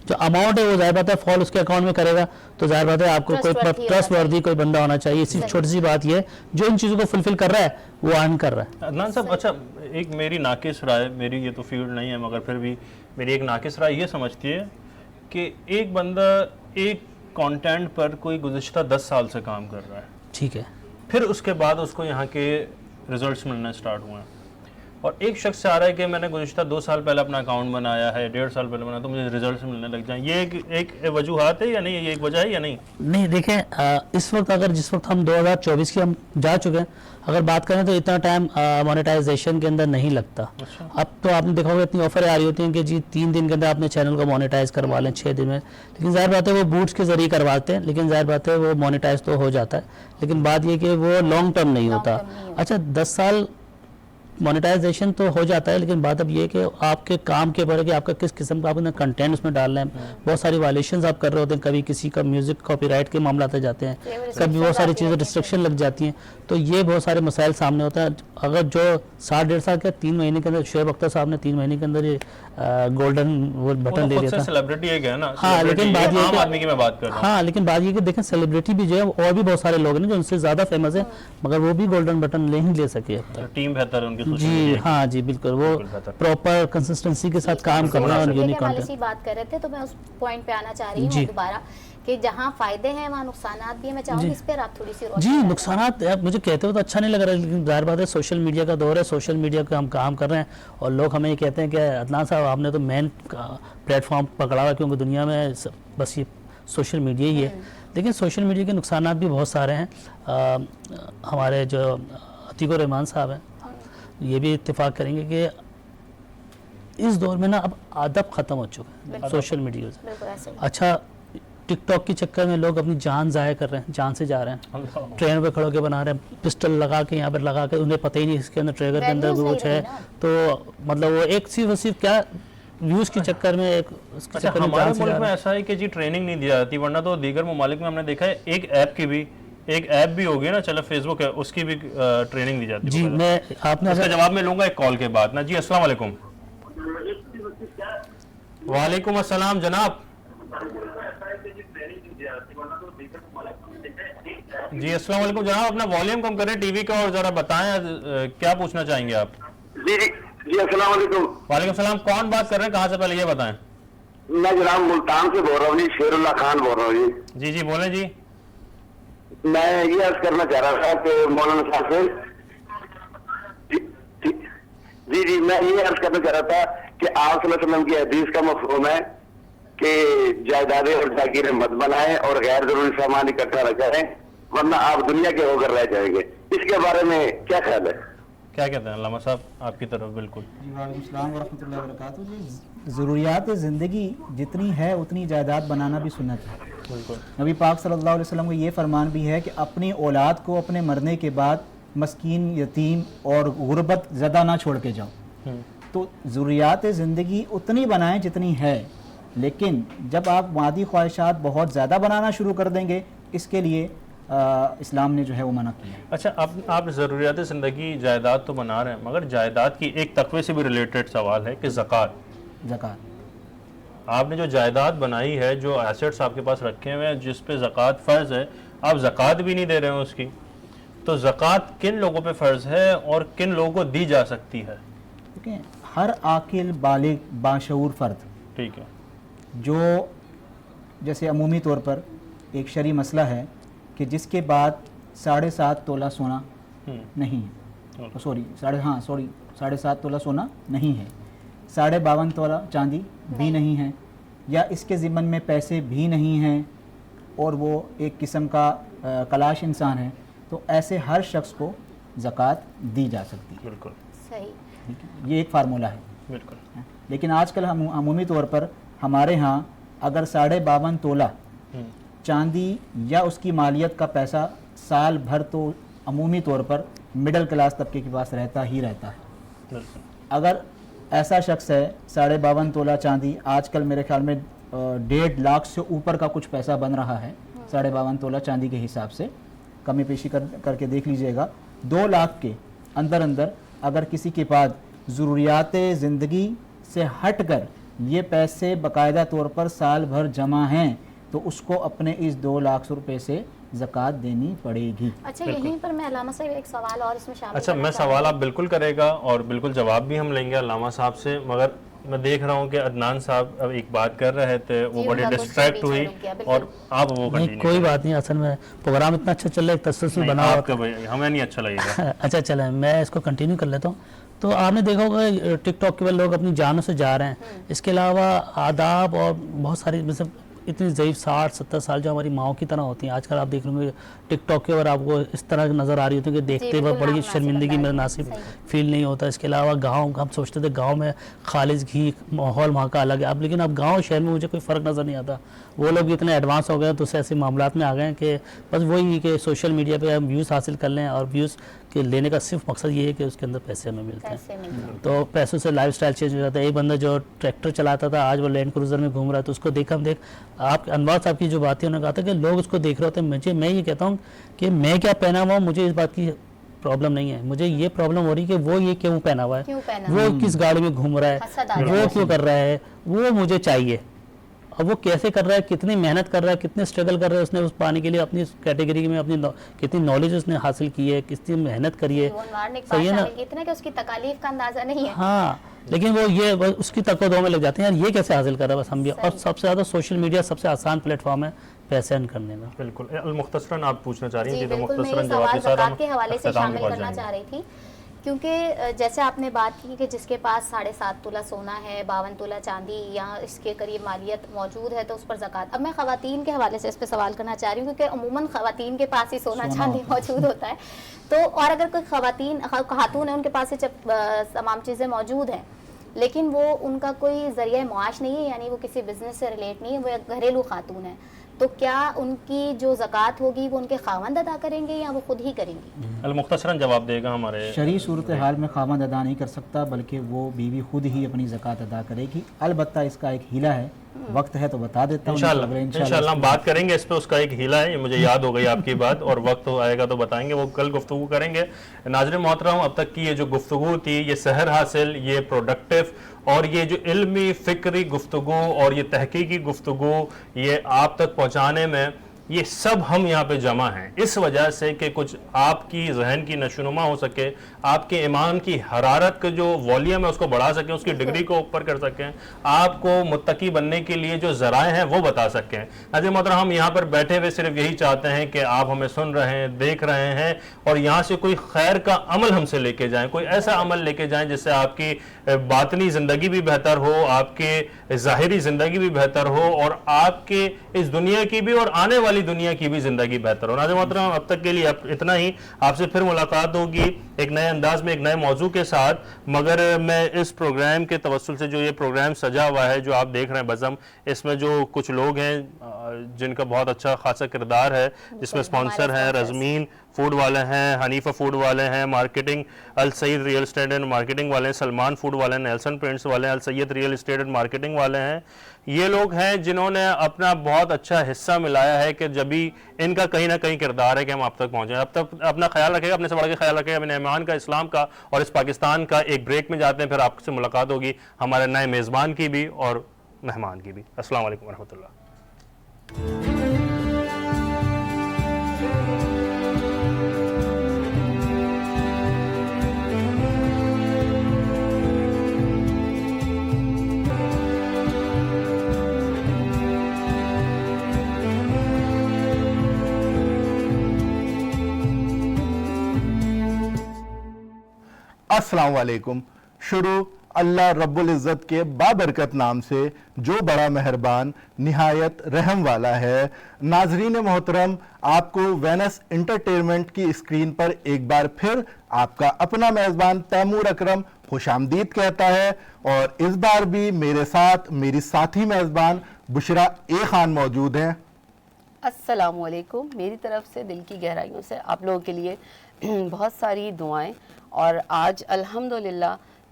جو اماؤنٹ ہے وہ ظاہر بات ہے فال اس کے اکاؤنٹ میں کرے گا, تو ظاہر بات ہے آپ کو کوئی ٹرسٹ وردی کوئی بندہ ہونا چاہیے. صرف چھوٹی سی بات یہ ہے جو ان چیزوں کو فلفل کر رہا ہے وہ ارن کر رہا ہے. عدنان صاحب اچھا, ایک میری ناقص رائے, میری یہ تو فیلڈ نہیں ہے مگر پھر بھی میری ایک ناقص رائے یہ سمجھتی ہے کہ ایک بندہ ایک کانٹینٹ پر کوئی گزشتہ 10 سال سے کام کر رہا ہے, ٹھیک ہے, پھر اس کے بعد اس کو یہاں کے ریزلٹس ملنا اسٹارٹ ہوئے ہیں, اور ایک شخص سے آ رہا ہے کہ میں نے گزشتہ 2 سال پہلے اپنا اکاؤنٹ بنایا ہے, 1.5 سال پہلے بنایا, تو مجھے ریزلٹس ملنے لگ جائیں. یہ ایک وجوہات ہے یا نہیں, یہ ایک وجہ ہے یا نہیں؟ نہیں دیکھیں, اس وقت اگر جس وقت ہم 2024 کی ہم جا چکے ہیں, اگر بات کریں تو اتنا ٹائم مونیٹائزیشن کے اندر نہیں لگتا. اب تو آپ نے دیکھا ہوگا اتنی آفر آ رہی ہوتی ہیں کہ جی 3 دن کے اندر اپنے چینل کو مونیٹائز کروا لیں, 6 دن میں, لیکن ظاہر بات ہے وہ بوٹس کے ذریعے کرواتے ہیں, لیکن ظاہر بات ہے وہ مونیٹائز تو ہو جاتا ہے, لیکن بات یہ کہ وہ لانگ ٹرم نہیں ہوتا. اچھا 10 سال مونیٹائزیشن تو ہو جاتا ہے, لیکن بات اب یہ کہ آپ کے کام کے بارے کہ آپ کا کس قسم کا آپ نے کنٹینٹ اس میں ڈالنا ہے. بہت ساری وائلیشنز آپ کر رہے ہوتے ہیں, کبھی کسی کا میوزک کاپی رائٹ کے معاملات آ جاتے ہیں, کبھی بہت ساری چیزیں ڈسٹرکشن لگ جاتی ہیں, تو یہ بہت سارے مسائل سامنے ہوتا ہے. اگر جو 7-1.5 سال کے 3 مہینے کے اندر شعیب اختر صاحب نے 3 مہینے کے اندر یہ گولڈن وہ بٹن لے لیا تھا, سیلیبریٹی ایک ہے نا, ہاں, لیکن بات یہ عام آدمی کی میں بات کر رہا ہوں. ہاں, لیکن بات یہ کہ دیکھیں سیلیبریٹی بھی جو ہے اور بھی بہت سارے لوگ ہیں جو ان سے زیادہ فیمس ہیں, مگر وہ بھی گولڈن بٹن نہیں لے سکے اب تک. ٹیم بہتر ہے ان کی, جی ہاں جی بالکل, وہ پراپر کنسسٹنسی کے ساتھ کام کرنا. اور سے بات کر رہے تھے تو میں اس پوائنٹ پہ آنا چاہ رہی ہوں دوبارہ کہ جہاں فائدے ہیں وہاں نقصانات بھی ہیں. میں چاہوں گی اس پر آپ تھوڑی سی روشنی جی ڈالیں. نقصانات مجھے کہتے ہوئے تو اچھا نہیں لگ رہا لیکن ظاہر بات ہے سوشل میڈیا کا دور ہے, سوشل میڈیا کا ہم کام کر رہے ہیں اور لوگ ہمیں یہ کہتے ہیں کہ عدنان صاحب آپ نے تو مین پلیٹ فارم پکڑا ہوا کیونکہ دنیا میں بس یہ سوشل میڈیا ہی ہے. لیکن سوشل میڈیا کے نقصانات بھی بہت سارے ہیں. ہمارے جو عتیق الرحمان صاحب ہیں یہ بھی اتفاق کریں گے کہ اس دور میں نا اب ادب ختم ہو چکا ہے سوشل میڈیا سے. بالکل ایسے ہی. اچھا ٹک ٹاک کے چکر میں لوگ اپنی جان ضائع کر رہے ہیں, جان سے جا رہے ہیں, ٹرین پہ کھڑو کے بنا رہے ہیں, پسٹل لگا کے یہاں پر لگا کے, انہیں پتہ ہی نہیں اس کے اندر ٹریگر کے اندر Values کچھ نہیں ہے رہی نا. تو مطلب وہ ایک صرف کیا ویوز کے چکر میں ایک اس کے اچھا چکر میں ہمارے جان سے ملک جا میں رہے ہیں. ایسا ہے کہ جی ٹریننگ نہیں دی جاتی, ورنہ تو دیگر ممالک میں ہم نے دیکھا ہے ایک ایپ بھی ہوگی نا, چلو فیس بک ہے, اس کی بھی ٹریننگ دی جاتی ہے. جی میں آپ نے اس کا جواب میں لوں گا ایک کال کے بعد نا. جی السلام علیکم. وعلیکم السلام جناب. جی السلام علیکم جناب, اپنا والیوم کم کریں ٹی وی کا اور ذرا بتائیں کیا پوچھنا چاہیں گے آپ. جی السلام علیکم. وعلیکم السلام, کون بات کر رہے ہیں, کہاں سے, پہلے یہ بتائیں. میں جناب ملتان سے بول رہا ہوں جی, شیر اللہ خان بول رہا ہوں جی. جی بولیں جی. میں یہ عرض کرنا چاہ رہا تھا کہ مولانا صاحب سے جی میں یہ عرض کرنا چاہ رہا تھا کہ آپ صلی اللہ علیہ وسلم کی حدیث کا مفہوم ہے کہ جائیدادیں اور جاگیریں مت بنائیں اور غیر ضروری سامان اکٹھا نہ کریں ورنہ آپ دنیا کے ہو کر رہ جائیں گے. اس کے بارے میں کیا خیال ہے؟ کیا کہتے ہیں علامہ صاحب آپ کی طرف. بالکل. جی وعلیکم السلام ورحمۃ اللہ وبرکاتہ. جی ضروریات زندگی جتنی ہے اتنی جائیداد بنانا بھی سنت ہے. بالکل. نبی پاک صلی اللہ علیہ وسلم کو یہ فرمان بھی ہے کہ اپنی اولاد کو اپنے مرنے کے بعد مسکین, یتیم اور غربت زدہ نہ چھوڑ کے جاؤ. تو ضروریات زندگی اتنی بنائیں جتنی ہے, لیکن جب آپ مادی خواہشات بہت زیادہ بنانا شروع کر دیں گے اس کے لیے اسلام نے جو ہے وہ منع کیا. اچھا آپ ضروریات زندگی جائیداد تو بنا رہے ہیں, مگر جائیداد کی ایک تقوی سے بھی ریلیٹڈ سوال ہے کہ زکوٰۃ. آپ نے جو جائیداد بنائی ہے, جو ایسٹس آپ کے پاس رکھے ہوئے ہیں جس پہ زکوٰۃ فرض ہے, آپ زکوٰۃ بھی نہیں دے رہے ہیں اس کی, تو زکوٰۃ کن لوگوں پہ فرض ہے اور کن لوگوں کو دی جا سکتی ہے؟ ہر عاقل بالغ باشعور فرد, ٹھیک ہے, جو جیسے عمومی طور پر ایک شرعی مسئلہ ہے کہ جس کے بعد 7.5 تولہ سونا نہیں ہے, سوری 7.5 تولہ سونا نہیں ہے, 52.5 تولہ چاندی بھی نہیں ہے, یا اس کے ضمن میں پیسے بھی نہیں ہیں اور وہ ایک قسم کا کلاش انسان ہے, تو ایسے ہر شخص کو زکوٰۃ دی جا سکتی ہے. بالکل صحیح. یہ ایک فارمولہ ہے. بالکل. لیکن آج کل ہم عمومی طور پر ہمارے ہاں اگر 52.5 تولہ چاندی یا اس کی مالیت کا پیسہ سال بھر تو عمومی طور پر مڈل کلاس طبقے کے پاس رہتا ہی رہتا ہے. اگر ایسا شخص ہے 52.5 تولہ چاندی, آج کل میرے خیال میں 1.5 لاکھ سے اوپر کا کچھ پیسہ بن رہا ہے 52.5 تولہ چاندی کے حساب سے, کمی پیشی کر کے دیکھ لیجئے گا, 2 لاکھ کے اندر اگر کسی کے پاس ضروریات زندگی سے ہٹ کر یہ پیسے باقاعدہ طور پر سال بھر جمع ہیں تو اس کو اپنے اس 2 لاکھ روپے سے زکوٰۃ دینی پڑے گی. اچھا یہیں پر میں علامہ صاحب ایک سوال اور اس میں شامل اچھا میں سوال آپ بالکل کرے گا اور بالکل جواب بھی ہم لیں گے علامہ صاحب سے, مگر میں دیکھ رہا ہوں کہ عدنان صاحب اب ایک بات کر رہے تھے, وہ بڑی ڈسٹریکٹ ہوئی اور آپ وہ نہیں کوئی بات نہیں, اصل میں پروگرام اتنا اچھا چل رہا ہے, ایک تسلسل بنا ہوا, ہمیں نہیں اچھا لگے گا. اچھا چلیں میں اس کو کنٹینیو کر لیتا ہوں. تو آپ نے دیکھا ہوگا ٹک ٹاک کے بعد لوگ اپنی جانوں سے جا رہے ہیں, اس کے علاوہ آداب اور بہت ساری مطلب اتنی ضعیف 60-70 سال جو ہماری ماؤں کی طرح ہوتی ہیں, آج کل آپ دیکھ رہے ہوں گے ٹک ٹاک کے اوپر آپ کو اس طرح نظر آ رہی ہوتی ہے کہ دیکھتے وقت بڑی شرمندگی میں مناسب فیل نہیں ہوتا. اس کے علاوہ گاؤں ہم سوچتے تھے گاؤں میں خالص گھی ماحول وہاں کا الگ ہے, اب لیکن اب گاؤں شہر میں مجھے کوئی فرق نظر نہیں آتا. وہ لوگ اتنے ایڈوانس ہو گئے ہیں تو اس ایسے معاملات میں آ گئے ہیں کہ بس وہی کہ سوشل میڈیا پہ ہم ویوز حاصل کر لیں, اور ویوز کے لینے کا صرف مقصد یہ ہے کہ اس کے اندر پیسے ہمیں ملتے ہیں, تو پیسوں سے لائف سٹائل چینج ہو جاتا ہے. ایک بندہ جو ٹریکٹر چلاتا تھا آج وہ لینڈ کروزر میں گھوم رہا ہے, تو اس کو دیکھ ہم دیکھ آپ انوار صاحب کی جو باتیں انہوں نے کہا تھا کہ لوگ اس کو دیکھ رہے ہوتے ہیں. میں یہ کہتا ہوں کہ میں کیا پہنا ہوا ہوں مجھے اس بات کی پرابلم نہیں ہے, مجھے یہ پرابلم ہو رہی ہے کہ وہ یہ کیوں پہنا ہوا ہے, وہ کس گاڑی میں گھوم رہا ہے, وہ کیوں کر رہا ہے, وہ مجھے چاہیے. اور وہ کیسے کر رہا ہے, کتنی محنت کر رہا ہے, کتنے اسٹرگل کر رہا ہے اس نے اس پانے کے لیے, اپنی کیٹیگری میں اپنی کتنی نالج اس نے حاصل کی ہے, کتنی محنت کری ہے. صحیح ہے نا, اتنا کہ اس کی تکالیف کا اندازہ نہیں ہے. ہاں لیکن وہ یہ اس کی تک و دو میں لگ جاتے ہیں یار یہ کیسے حاصل کر رہا ہے, بس ہم بھی. اور سب سے زیادہ سوشل میڈیا سب سے آسان پلیٹ فارم ہے پیسے ارن کرنے کا. بالکل. المختصراً آپ پوچھنا چاہ رہی جی ہیں تو بالکل, میں یہ مختصراً سوال جواب کے ساتھ زکوٰۃ کے حوالے سے اختتام کی شامل بات کرنا جائیں چاہ رہی تھی, کیونکہ جیسے آپ نے بات کی کہ جس کے پاس 7.5 تولہ سونا ہے, 52 تولہ چاندی یا اس کے قریب مالیت موجود ہے تو اس پر زکوٰۃ. اب میں خواتین کے حوالے سے اس پہ سوال کرنا چاہ رہی ہوں, کیونکہ عموماً خواتین کے پاس ہی سونا چاندی موجود ہوتا ہے. تو اور اگر کوئی خاتون ہے ان کے پاس تمام چیزیں موجود ہیں, لیکن وہ ان کا کوئی ذریعہ معاش نہیں ہے, یعنی وہ کسی بزنس سے ریلیٹ نہیں ہے, وہ ایک گھریلو خاتون ہے, تو کیا ان کی جو زکوٰۃ ہوگی وہ ان کے خاوند ادا کریں گے یا وہ خود ہی کریں گی؟ المختصراً جواب دے گا ہمارے. شرعی صورتحال میں خاوند ادا نہیں کر سکتا, بلکہ وہ بیوی خود ہی اپنی زکوٰۃ ادا کرے گی. البتہ اس کا ایک ہیلہ ہے, وقت ہے تو بتا دیتا ہوں. انشاءاللہ ہم بات کریں گے اس پہ, اس کا ایک ہیلہ ہے, مجھے یاد ہو گئی آپ کی بات, اور وقت آئے گا تو بتائیں گے, وہ کل گفتگو کریں گے. ناظرین محترم, اب تک کی یہ جو گفتگو تھی, یہ سحر حاصل, یہ پروڈکٹیو اور یہ جو علمی فکری گفتگو اور یہ تحقیقی گفتگو یہ آپ تک پہنچانے میں یہ سب ہم یہاں پہ جمع ہیں اس وجہ سے کہ کچھ آپ کی ذہن کی نشوونما ہو سکے, آپ کے ایمان کی حرارت کا جو والیوم ہے اس کو بڑھا سکیں, اس کی ڈگری کو اوپر کر سکیں, آپ کو متقی بننے کے لیے جو ذرائع ہیں وہ بتا سکیں. ناظرین محترم, ہم یہاں پر بیٹھے ہوئے صرف یہی چاہتے ہیں کہ آپ ہمیں سن رہے ہیں, دیکھ رہے ہیں, اور یہاں سے کوئی خیر کا عمل ہم سے لے کے جائیں, کوئی ایسا عمل لے کے جائیں جس سے آپ کی باطنی زندگی بھی بہتر ہو, آپ کے ظاہری زندگی بھی بہتر ہو, اور آپ کے اس دنیا کی بھی اور آنے والی دنیا کی بھی زندگی بہتر ہو. ناظرین محترم, اب تک کے لیے اتنا ہی. آپ سے پھر ملاقات ہوگی ایک نئے انداز میں, ایک نئے موضوع کے ساتھ. مگر میں اس پروگرام کے توسل سے جو یہ پروگرام سجا ہوا ہے, جو آپ دیکھ رہے ہیں بزم, اس میں جو کچھ لوگ ہیں جن کا بہت اچھا خاصا کردار ہے, جس میں سپانسر ہیں رزمین فوڈ والے ہیں, حنیفہ فوڈ والے ہیں, مارکیٹنگ السید ریئل اسٹیٹ اینڈ مارکیٹنگ والے ہیں, سلمان فوڈ والے ہیں, نیلسن پرنٹس والے ہیں, السید ریئل اسٹیٹ اینڈ مارکیٹنگ والے ہیں. یہ لوگ ہیں جنہوں نے اپنا بہت اچھا حصہ ملایا ہے کہ جب بھی ان کا کہیں نہ کہیں کردار ہے کہ ہم آپ تک پہنچیں. اب تک اپنا خیال رکھے گا, اپنے سے بڑھ کے خیال رکھے گا, اپنے ایمان کا, اسلام کا اور اس پاکستان کا. ایک بریک میں جاتے ہیں, پھر آپ سے ملاقات ہوگی ہمارے نئے میزبان کی بھی اور مہمان کی بھی. السلام علیکم ورحمۃ اللہ. السلام علیکم. شروع اللہ رب العزت کے بابرکت نام سے جو بڑا مہربان نہایت رحم والا ہے. ناظرین محترم, آپ کو وینس انٹرٹینمنٹ کی اسکرین پر ایک بار پھر آپ کا اپنا میزبان تیمور اکرم خوش آمدید کہتا ہے, اور اس بار بھی میرے ساتھ میری ساتھی میزبان بشرا اے خان موجود ہیں. السلام علیکم. میری طرف سے دل کی گہرائیوں سے آپ لوگوں کے لیے بہت ساری دعائیں, اور آج الحمدللہ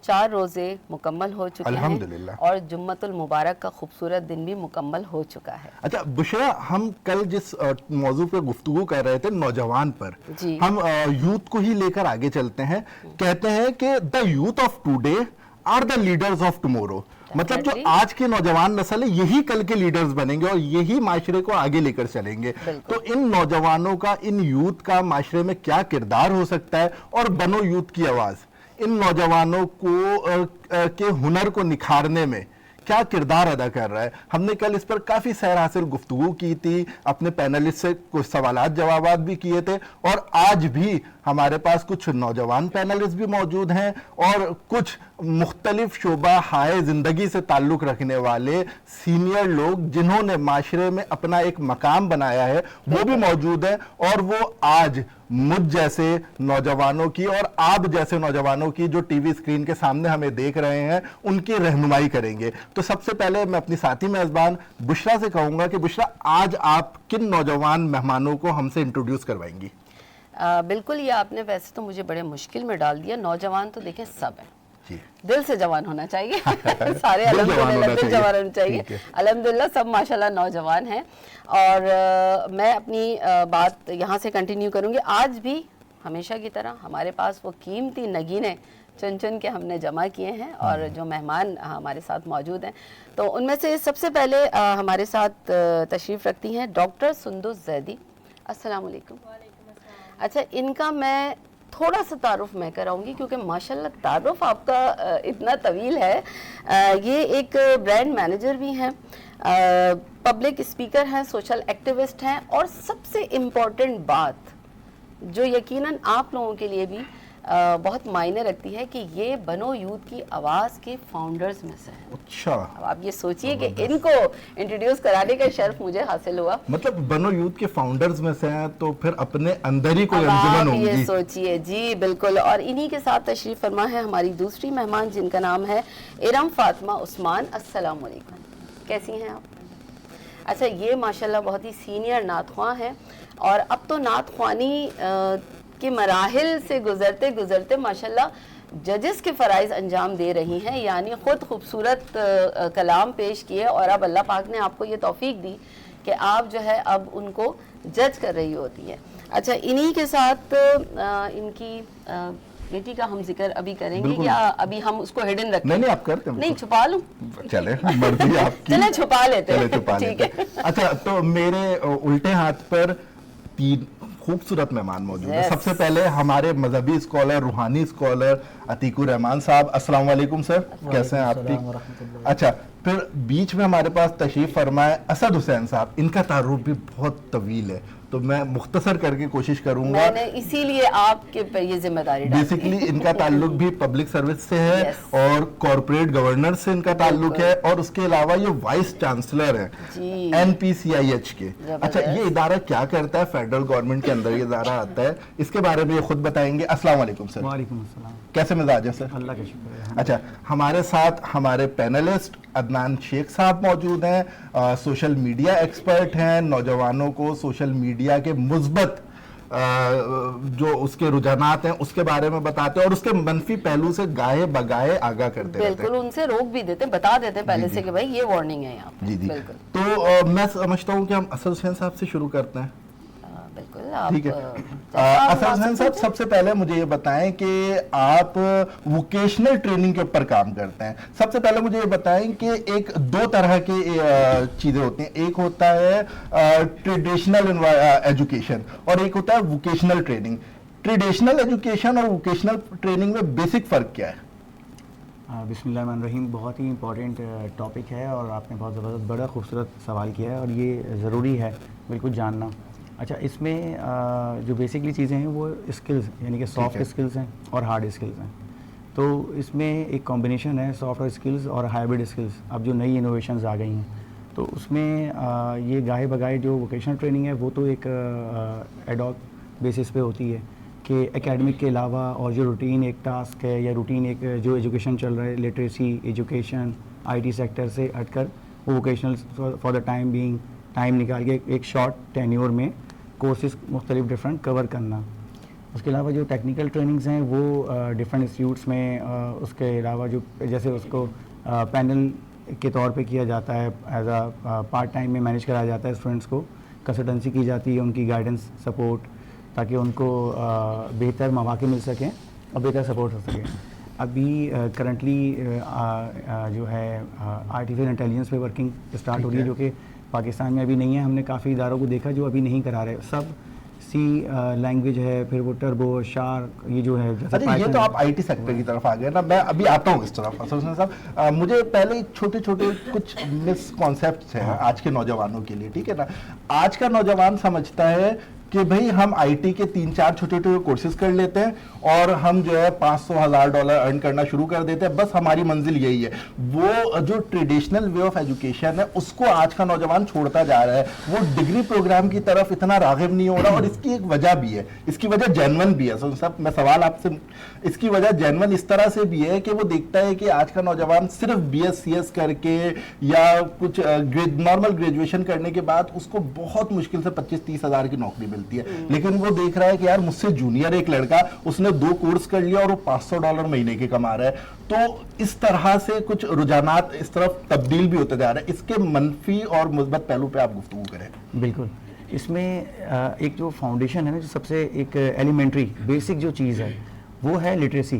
4 روزے مکمل ہو چکے ہیں اور جمعۃ المبارک کا خوبصورت دن بھی مکمل ہو چکا ہے. اچھا بشرا, ہم کل جس موضوع پہ گفتگو کر رہے تھے نوجوان پر, ہم یوتھ کو ہی لے کر آگے چلتے ہیں. کہتے ہیں کہ the youth of today are the leaders of tomorrow. مطلب جو آج کے نوجوان نسل ہے یہی کل کے لیڈرز بنیں گے اور یہی معاشرے کو آگے لے کر چلیں گے. تو ان نوجوانوں کا, ان یوتھ کا معاشرے میں کیا کردار ہو سکتا ہے, اور بنو یوتھ کی آواز, ان نوجوانوں کو کے ہنر کو نکھارنے میں کیا کردار ادا کر رہا ہے. ہم نے کل اس پر کافی سیر حاصل گفتگو کی تھی, اپنے پینلسٹ سے کچھ سوالات جوابات بھی کیے تھے, اور آج بھی ہمارے پاس کچھ نوجوان پینلسٹ بھی موجود ہیں اور کچھ مختلف شعبہ ہائے زندگی سے تعلق رکھنے والے سینئر لوگ جنہوں نے معاشرے میں اپنا ایک مقام بنایا ہے وہ بھی موجود ہیں, اور وہ آج مجھ جیسے نوجوانوں کی اور آپ جیسے نوجوانوں کی جو ٹی وی اسکرین کے سامنے ہمیں دیکھ رہے ہیں ان کی رہنمائی کریں گے. تو سب سے پہلے میں اپنی ساتھی میزبان بشرا سے کہوں گا کہ بشرا, آج آپ کن نوجوان مہمانوں کو ہم سے انٹروڈیوس کروائیں گی؟ بالکل, یہ آپ نے ویسے تو مجھے بڑے مشکل میں ڈال دیا. نوجوان تو دیکھیں سب ہیں, دل سے جوان ہونا چاہیے, سارے الحمدللہ دل جوان ہونا چاہیے. الحمدللہ سب ماشاءاللہ نوجوان ہیں, اور میں اپنی بات یہاں سے کنٹینیو کروں گی. آج بھی ہمیشہ کی طرح ہمارے پاس وہ قیمتی نگینیں چن چن کے ہم نے جمع کیے ہیں، اور جو مہمان ہمارے ساتھ موجود ہیں تو ان میں سے سب سے پہلے ہمارے ساتھ تشریف رکھتی ہیں ڈاکٹر سندس زیدی. السلام علیکم. اچھا، ان کا میں تھوڑا سا تعارف میں کراؤں گی کیونکہ ماشاءاللہ تعارف آپ کا اتنا طویل ہے. یہ ایک برانڈ مینیجر بھی ہیں، پبلک اسپیکر ہیں، سوشل ایکٹیوسٹ ہیں، اور سب سے امپورٹنٹ بات جو یقیناً آپ لوگوں کے لیے بھی بہت معنی رکھتی ہے کہ یہ بنو یوتھ کی آواز کے فاؤنڈرز میں سے ہیں. اچھا، اب آپ یہ سوچئے کہ ان کو انٹروڈیوس کرانے کا شرف مجھے حاصل ہوا. مطلب بنو یوتھ کے فاؤنڈرز میں سے ہیں تو پھر اپنے اندر ہی کوئی اب انجمن آپ ہوگی. یہ سوچئے، جی بالکل. اور انہی کے ساتھ تشریف فرما ہے ہماری دوسری مہمان جن کا نام ہے ارم فاطمہ عثمان. السلام علیکم، کیسی ہیں آپ؟ اچھا، یہ ماشاءاللہ بہت ہی سینئر نعت خواں ہیں، اور اب تو نعت خوانی کے مراحل سے گزرتے گزرتے ماشاءاللہ ججز کے فرائض انجام دے رہی ہیں، یعنی خود خوبصورت کلام پیش کیے، اور اب اللہ پاک نے آپ کو یہ توفیق دی کہ آپ جو ہے اب ان کو جج کر رہی ہوتی ہیں. اچھا، انہی کے ساتھ ان کی بیٹی کا ہم ذکر ابھی کریں گے یا ابھی ہم اس کو ہڈن رکھیں؟ نہیں آپ کرتے ہیں. نہیں، چھپا لوں؟ چلے مرضی آپ کی. چلے چھپا لیتے ہیں. ٹھیک ہے. اچھا، تو میرے الٹے ہاتھ پر 3 خوبصورت مہمان موجود ہیں. سب سے پہلے ہمارے مذہبی اسکالر، روحانی اسکالر عتیق الرحمان صاحب. السلام علیکم سر، کیسے ہیں آپ؟ ٹھیک. اچھا، پھر بیچ میں ہمارے پاس تشریف فرمائے اسد حسین صاحب. ان کا تعارف بھی بہت طویل ہے تو میں مختصر کر کے کوشش کروں گا. میں نے اسی لیے آپ کے پر یہ ذمہ داری ڈالی. بیسیکلی ان کا تعلق بھی پبلک سروس سے ہے اور کارپوریٹ گورنر سے ان کا تعلق ہے، اور اس کے علاوہ یہ وائس چانسلر ہیں NPCIH کے. اچھا، یہ ادارہ کیا کرتا ہے؟ فیڈرل گورنمنٹ کے اندر یہ ادارہ آتا ہے، اس کے بارے میں یہ خود بتائیں گے. السلام علیکم سر. وعلیکم السلام. کیسے مزاج ہے سر؟ اللہ کا شکر ہے. اچھا، ہمارے ساتھ ہمارے پینلسٹ عدنان شیخ صاحب موجود ہیں، سوشل میڈیا ایکسپرٹ ہیں، نوجوانوں کو سوشل میڈیا کے مثبت جو اس کے رجحانات ہیں اس کے بارے میں بتاتے ہیں اور اس کے منفی پہلو سے گاہے بگاہے آگاہ کرتے رہتے ہیں. بالکل، ان سے روک بھی دیتے، بتا دیتے ہیں پہلے سے کہ بھائی یہ وارننگ ہے یہاں. جی جی. تو میں سمجھتا ہوں کہ ہم اسد حسین صاحب سے شروع کرتے ہیں. بالکل. ٹھیک ہے. اسد حسین صاحب، سب سے پہلے مجھے یہ بتائیں کہ آپ ووکیشنل ٹریننگ کے اوپر کام کرتے ہیں. سب سے پہلے مجھے یہ بتائیں کہ ایک 2 طرح کی چیزیں ہوتی ہیں. ایک ہوتا ہے ٹریڈیشنل ایجوکیشن اور ایک ہوتا ہے ووکیشنل ٹریننگ. ٹریڈیشنل ایجوکیشن اور ووکیشنل ٹریننگ میں بیسک فرق کیا ہے؟ بسم اللہ الرحمن الرحیم. بہت ہی امپورٹنٹ ٹاپک ہے اور آپ نے بہت زبردست بڑا خوبصورت سوال کیا ہے اور یہ ضروری ہے بالکل جاننا. اچھا، اس میں جو بیسکلی چیزیں ہیں وہ اسکلز، یعنی کہ سافٹ اسکلز ہیں اور ہارڈ اسکلز ہیں. تو اس میں ایک کمبینیشن ہے سافٹ اسکلز اور ہائبرڈ اسکلز. اب جو نئی انوویشنز آ گئی ہیں تو اس میں یہ گاہے بگاہے جو ووکیشنل ٹریننگ ہے وہ تو ایک ایڈ ہاک بیسس پہ ہوتی ہے کہ اکیڈمک کے علاوہ اور جو روٹین ایک ٹاسک ہے یا روٹین ایک جو ایجوکیشن چل رہا ہے، لٹریسی ایجوکیشن IT سیکٹر سے ہٹ کر وہ vocational for the time being time نکال کے ایک شارٹ ٹینیور میں کورسز مختلف ڈفرینٹ کور کرنا. اس کے علاوہ جو ٹیکنیکل ٹریننگز ہیں وہ ڈفرینٹ انسٹیٹیوٹس میں اس کے علاوہ جو جیسے اس کو پینل کے طور پہ کیا جاتا ہے، ایز اے پارٹ ٹائم میں مینیج کرایا جاتا ہے. اسٹوڈنٹس کو کنسلٹنسی کی جاتی ہے، ان کی گائیڈنس سپورٹ، تاکہ ان کو بہتر مواقع مل سکیں اور بہتر سپورٹ ہو سکے. ابھی کرنٹلی جو ہے آرٹیفیشل انٹیلیجنس پہ ورکنگ اسٹارٹ ہو رہی ہے جو کہ پاکستان میں ابھی نہیں ہے. ہم نے کافی اداروں کو دیکھا جو ابھی نہیں کرا رہے. سب سی لینگویج ہے، پھر وہ ٹربو شارک، یہ جو ہے. اچھا، یہ تو آپ IT سیکٹر کی طرف آ گئے نا. میں ابھی آتا ہوں اس طرف. اسد حسین صاحب، مجھے پہلے چھوٹے چھوٹے کچھ مس کانسیپٹس ہیں آج کے نوجوانوں کے لیے. ٹھیک ہے نا. آج کا نوجوان سمجھتا ہے کہ بھئی ہم IT کے 3-4 چھوٹے چھوٹے کورسز کر لیتے ہیں اور ہم جو ہے $500,000 ارن کرنا شروع کر دیتے ہیں، بس ہماری منزل یہی ہے. وہ جو ٹریڈیشنل وے آف ایجوکیشن ہے اس کو آج کا نوجوان چھوڑتا جا رہا ہے. وہ ڈگری پروگرام کی طرف اتنا راغب نہیں ہو رہا اور اس کی ایک وجہ بھی ہے. اس کی وجہ جینون بھی ہے. صاحب، میں سوال آپ سے، اس کی وجہ جینون اس طرح سے بھی ہے کہ وہ دیکھتا ہے کہ آج کا نوجوان صرف BS/CS کر کے یا کچھ نارمل گریجویشن کرنے کے بعد اس کو بہت مشکل سے 25-30 ہزار کی نوکری ملتی ہے. لیکن وہ دیکھ رہا ہے کہ یار مجھ سے جونیئر ایک لڑکا، اس نے 2 کورس کر لیا اور وہ $500 مہینے کے کما رہا ہے. تو اس طرح سے کچھ رجحانات اس طرف تبدیل بھی ہوتے جا رہے ہیں. اس کے منفی اور مثبت پہلو پہ آپ گفتگو کریں. بالکل. اس میں ایک جو فاؤنڈیشن ہے نا، جو سب سے ایک ایلیمنٹری بیسک جو چیز ہے وہ ہے لٹریسی.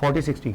40-60,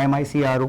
MICRO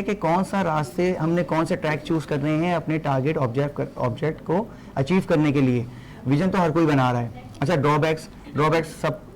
ہے کہ کون سا راستے ہم نے کون سے ٹریک چوز کر رہے ہیں اپنے ٹارگیٹ آبجیکٹ کو اچیو کرنے کے لیے. ویژن تو ہر کوئی بنا رہا ہے. اچھا ڈرا بیکس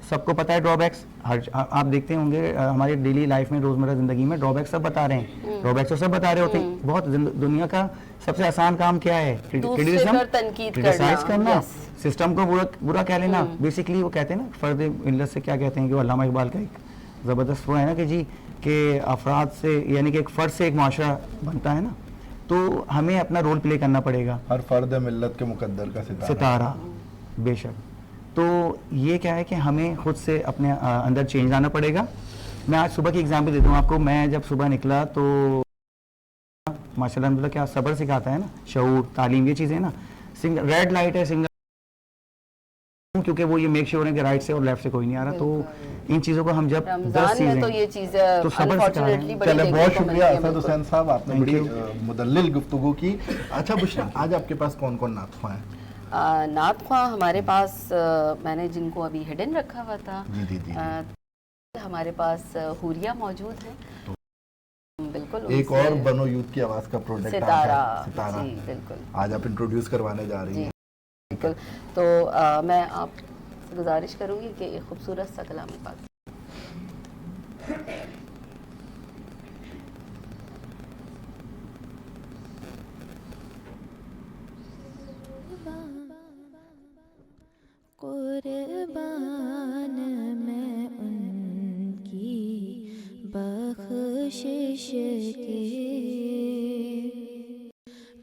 سب کو پتہ ہے. ڈرا بیکس آپ دیکھتے ہوں گے ہمارے ڈیلی لائف میں, روزمرہ زندگی میں ڈرا بیکس سب بتا رہے ہیں. ڈرا بیکس تو سب بتا رہے ہوتے ہیں. بہت دنیا کا سب سے آسان کام کیا ہے؟ کرٹیسائز کرنا, سسٹم کو برا کہہ لینا. بیسیکلی وہ کہتے ہیں نا فرد ملت سے کیا کہتے ہیں کہ وہ علامہ اقبال کا ایک زبردست وہ ہے نا کہ جی کہ افراد سے یعنی کہ ایک فرد سے ایک معاشرہ بنتا ہے نا, تو ہمیں اپنا رول پلے کرنا پڑے گا. ہر فرد ملت کے مقدر کا ستارہ. بے شک. تو یہ کیا ہے کہ ہمیں خود سے اپنے اندر چینج لانا پڑے گا. میں آج صبح کی ایگزامپل دیتا ہوں آپ کو. میں جب صبح نکلا تو ماشاء اللہ الحمدللہ کیا صبر سکھاتا ہے نا, شعور, تعلیم, یہ چیزیں نا. ریڈ لائٹ ہے سنگل, کیونکہ وہ یہ میک شیور ہے کہ رائٹ سے اور لیفٹ سے کوئی نہیں آ رہا. تو ان چیزوں کو ہم جب 10 چیزیں تو یہ چیز تو صبر سکھا رہے ہیں. چلے بہت شکریہ اسد حسین صاحب, آپ نے بڑی مدلل گفتگو کی. اچھا بشرا, آج آپ کے پاس کون کون نعت خواں ہیں؟ نعت خواں ہمارے پاس میں نے جن کو ابھی ہڈن رکھا ہوا تھا, ہمارے پاس حوریہ موجود ہے. بالکل ایک اور بنو یوتھ کی آواز کا پروڈکٹ ستارہ. جی بالکل, آج آپ انٹروڈیوس کروانے جا رہی ہیں. بالکل. تو میں آپ سے گزارش کروں گی کہ ایک خوبصورت سا کلام پاک. قربان میں ان کی بخشش کے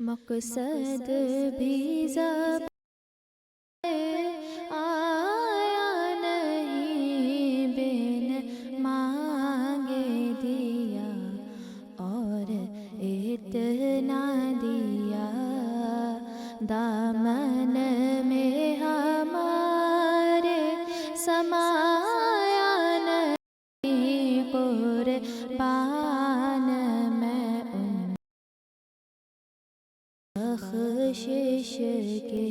مقصد بھی زبان آیا نہیں, بن مانگے دیا اور اتنا دیا. دامن میں ہمارے سمایا نہیں, قربان میں ان بخشش کے.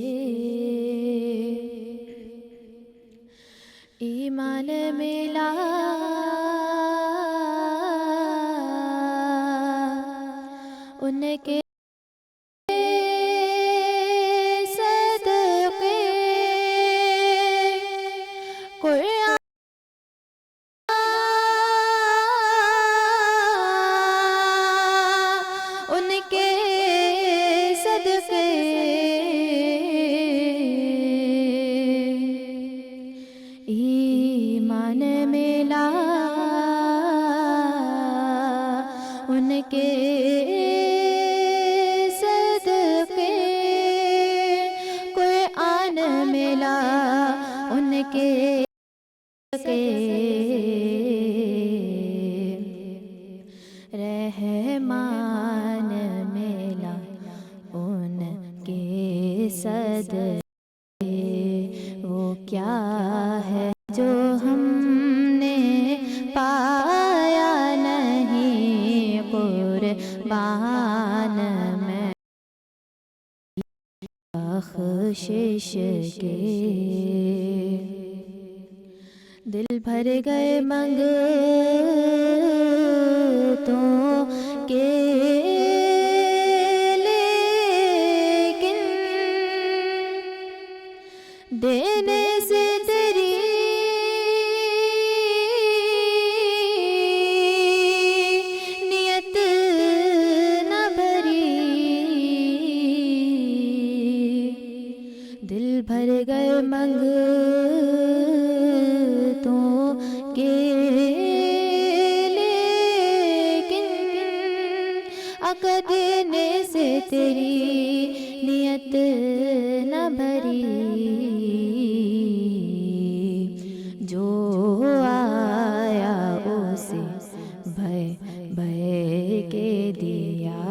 ایمان ملا ان کے رحمان ملا ان کے صدقے. وہ کیا ہے جو ہم نے پایا نہیں, قربان میں بخشش کے. دل بھر گئے منگتوں کے لیکن دینے سے تیری نیت نہ بھری. دل بھر گئے منگتوں کے لیکن عقد دینے سے تیری نیت نہ بھری. جو آیا اسے بھے کے دیا,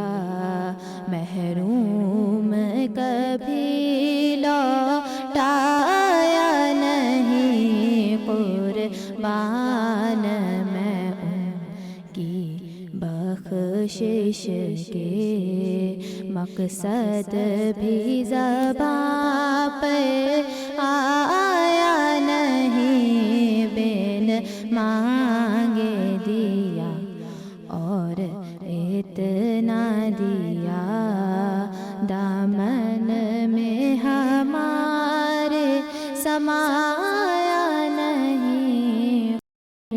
محروم کبھی لوٹایا نہیں, قربان میں ان کی بخشش کے. مقصد بھی زبان پہ آیا نہیں, بن مانگے دیا اور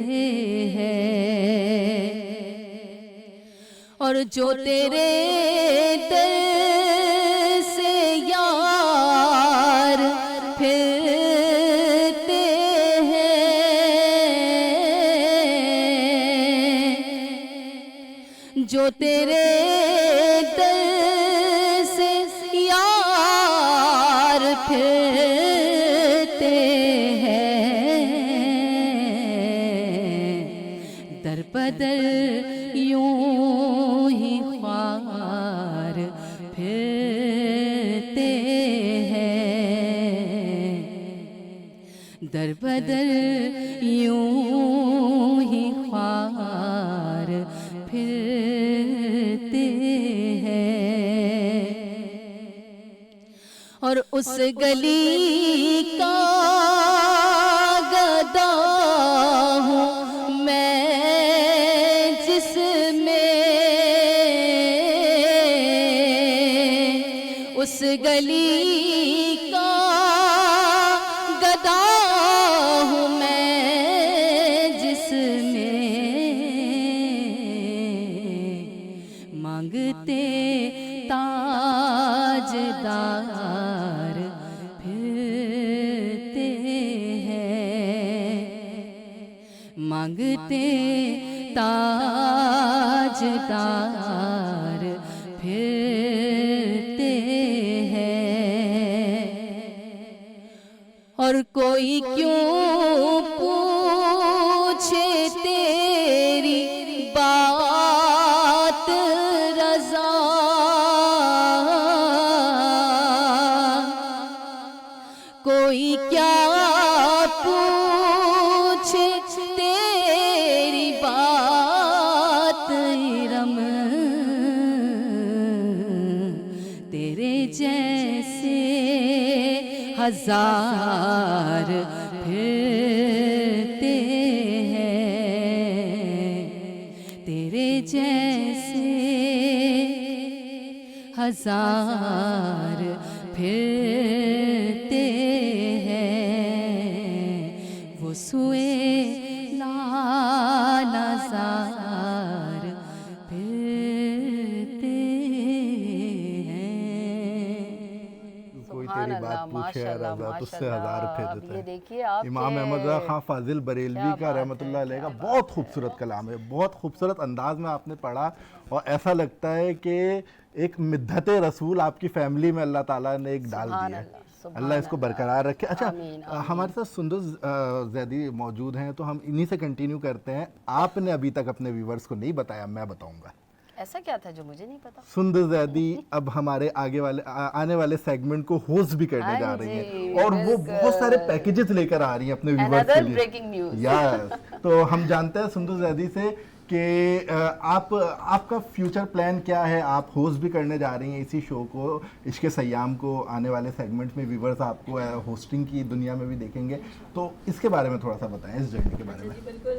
ہیں اور جو تیرے در سے یار پھرتے ہیں جو تیرے در سے یار پھرتے ہیں در بدر یوں ہی خوار پھرتے ہیں در بدر یوں ہی خوار پھرتے ہیں اور اس گلی کا گدا ہوں میں جس میں اس گلی کا گدا ہوں میں جس میں مانگتے تاجدار پھرتے ہیں مانگتے تاجدار پھرتے ہیں اور کوئی کیوں پوچھے تیری بات رضا کوئی کیا پوچھے تیری بات رم تیرے جیسے ہزار پھرتے ہیں تیرے جیسے ہزار پھرتے ہیں وہ سوئے لالازار پھرتے ہیں کوئی تیری بات پوچھے رضا تجھ سے ہزار پھر دیتا ہے. دیکھیے آپ امام احمد رضا خان فاضل بریلوی کا رحمۃ اللہ علیہ کا بہت خوبصورت کلام ہے, بہت خوبصورت انداز میں آپ نے پڑھا اور ایسا لگتا ہے کہ ایک مدحت رسول آپ کی فیملی میں اللہ تعالیٰ نے ایک ڈال دی ہے. اللہ اس کو برقرار رکھے. اچھا ہمارے ساتھ سندس زیدی موجود ہیں تو ہم انہی سے کنٹینیو کرتے ہیں. آپ نے ابھی تک اپنے ویورز کو نہیں بتایا, میں بتاؤں گا. ایسا کیا تھا جو مجھے نہیں پتا؟ سندس زیدی اب ہمارے آنے والے سیگمنٹ کو ہوسٹ بھی کرنے جا رہی ہیں اور وہ بہت سارے پیکیجز لے کر آ رہی ہیں اپنے ویورز کے لیے. یس, تو ہم جانتے ہیں سندس زیدی سے کہ آپ کا فیوچر پلان کیا ہے. آپ ہوسٹ بھی کرنے جا رہی ہیں اسی شو کو, عشق سیام کو. آنے والے سیگمنٹ میں ویورز آپ کو ہوسٹنگ کی دنیا میں بھی دیکھیں گے, تو اس کے بارے میں تھوڑا سا بتائیں, اس جرنی کے بارے میں. جی بالکل,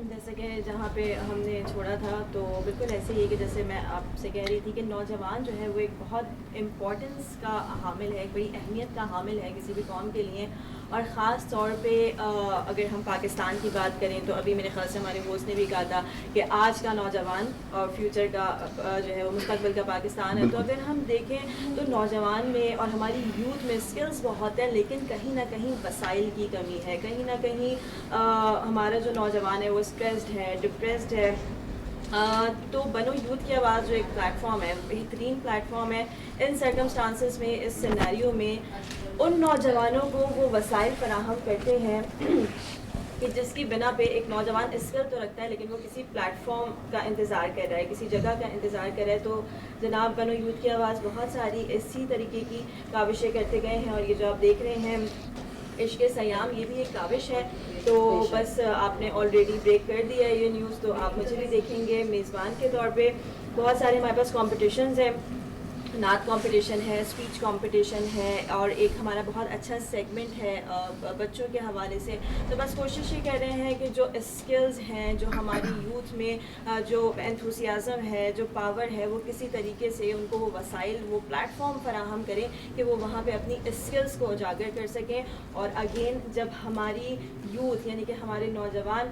جیسے کہ جہاں پہ ہم نے چھوڑا تھا تو بالکل ایسے ہی کہ جیسے میں آپ سے کہہ رہی تھی کہ نوجوان جو ہے وہ ایک بہت امپورٹنس کا حامل ہے, بڑی اہمیت کا حامل ہے کسی بھی قوم کے لیے. اور خاص طور پہ اگر ہم پاکستان کی بات کریں تو ابھی میرے خیال سے ہمارے ہوسٹ نے بھی کہا تھا کہ آج کا نوجوان اور فیوچر کا جو ہے وہ مستقبل کا پاکستان ہے. تو اگر ہم دیکھیں تو نوجوان میں اور ہماری یوتھ میں اسکلز بہت ہیں, لیکن کہیں نہ کہیں وسائل کی کمی ہے. کہیں نہ کہیں ہمارا جو نوجوان ہے وہ اسٹریسڈ ہے, ڈپریسڈ ہے. تو بنو یوتھ کی آواز جو ایک پلیٹ فارم ہے, بہترین پلیٹ فارم ہے. ان سرکمسٹانسز میں, اس سینیریو میں ان نوجوانوں کو وہ وسائل فراہم کرتے ہیں کہ جس کی بنا پہ ایک نوجوان اسکل تو رکھتا ہے لیکن وہ کسی پلیٹ فارم کا انتظار کر رہا ہے, کسی جگہ کا انتظار کر رہا ہے. تو جناب بنو یوتھ کی آواز بہت ساری اسی طریقے کی کاوشیں کرتے گئے ہیں, اور یہ جو آپ دیکھ رہے ہیں عشق سیام, یہ بھی ایک کاوش ہے. تو بس آپ نے آلریڈی بریک کر دیا ہے یہ نیوز, تو آپ مجھے بھی دیکھیں گے میزبان کے طور پہ. بہت سارے ہمارے پاس کمپٹیشنز ہیں, نعت کمپٹیشن ہے, اسپیچ کمپٹیشن ہے, اور ایک ہمارا بہت اچھا سیگمنٹ ہے بچوں کے حوالے سے. تو بس کوشش یہ کر رہے ہیں کہ جو اسکلز ہیں, جو ہماری یوتھ میں جو انتھوسیازم ہے, جو پاور ہے, وہ کسی طریقے سے ان کو وہ وسائل, وہ پلیٹ فارم فراہم کریں کہ وہ وہاں پہ اپنی اسکلز کو اجاگر کر سکیں. اور اگین جب ہماری یوتھ یعنی کہ ہمارے نوجوان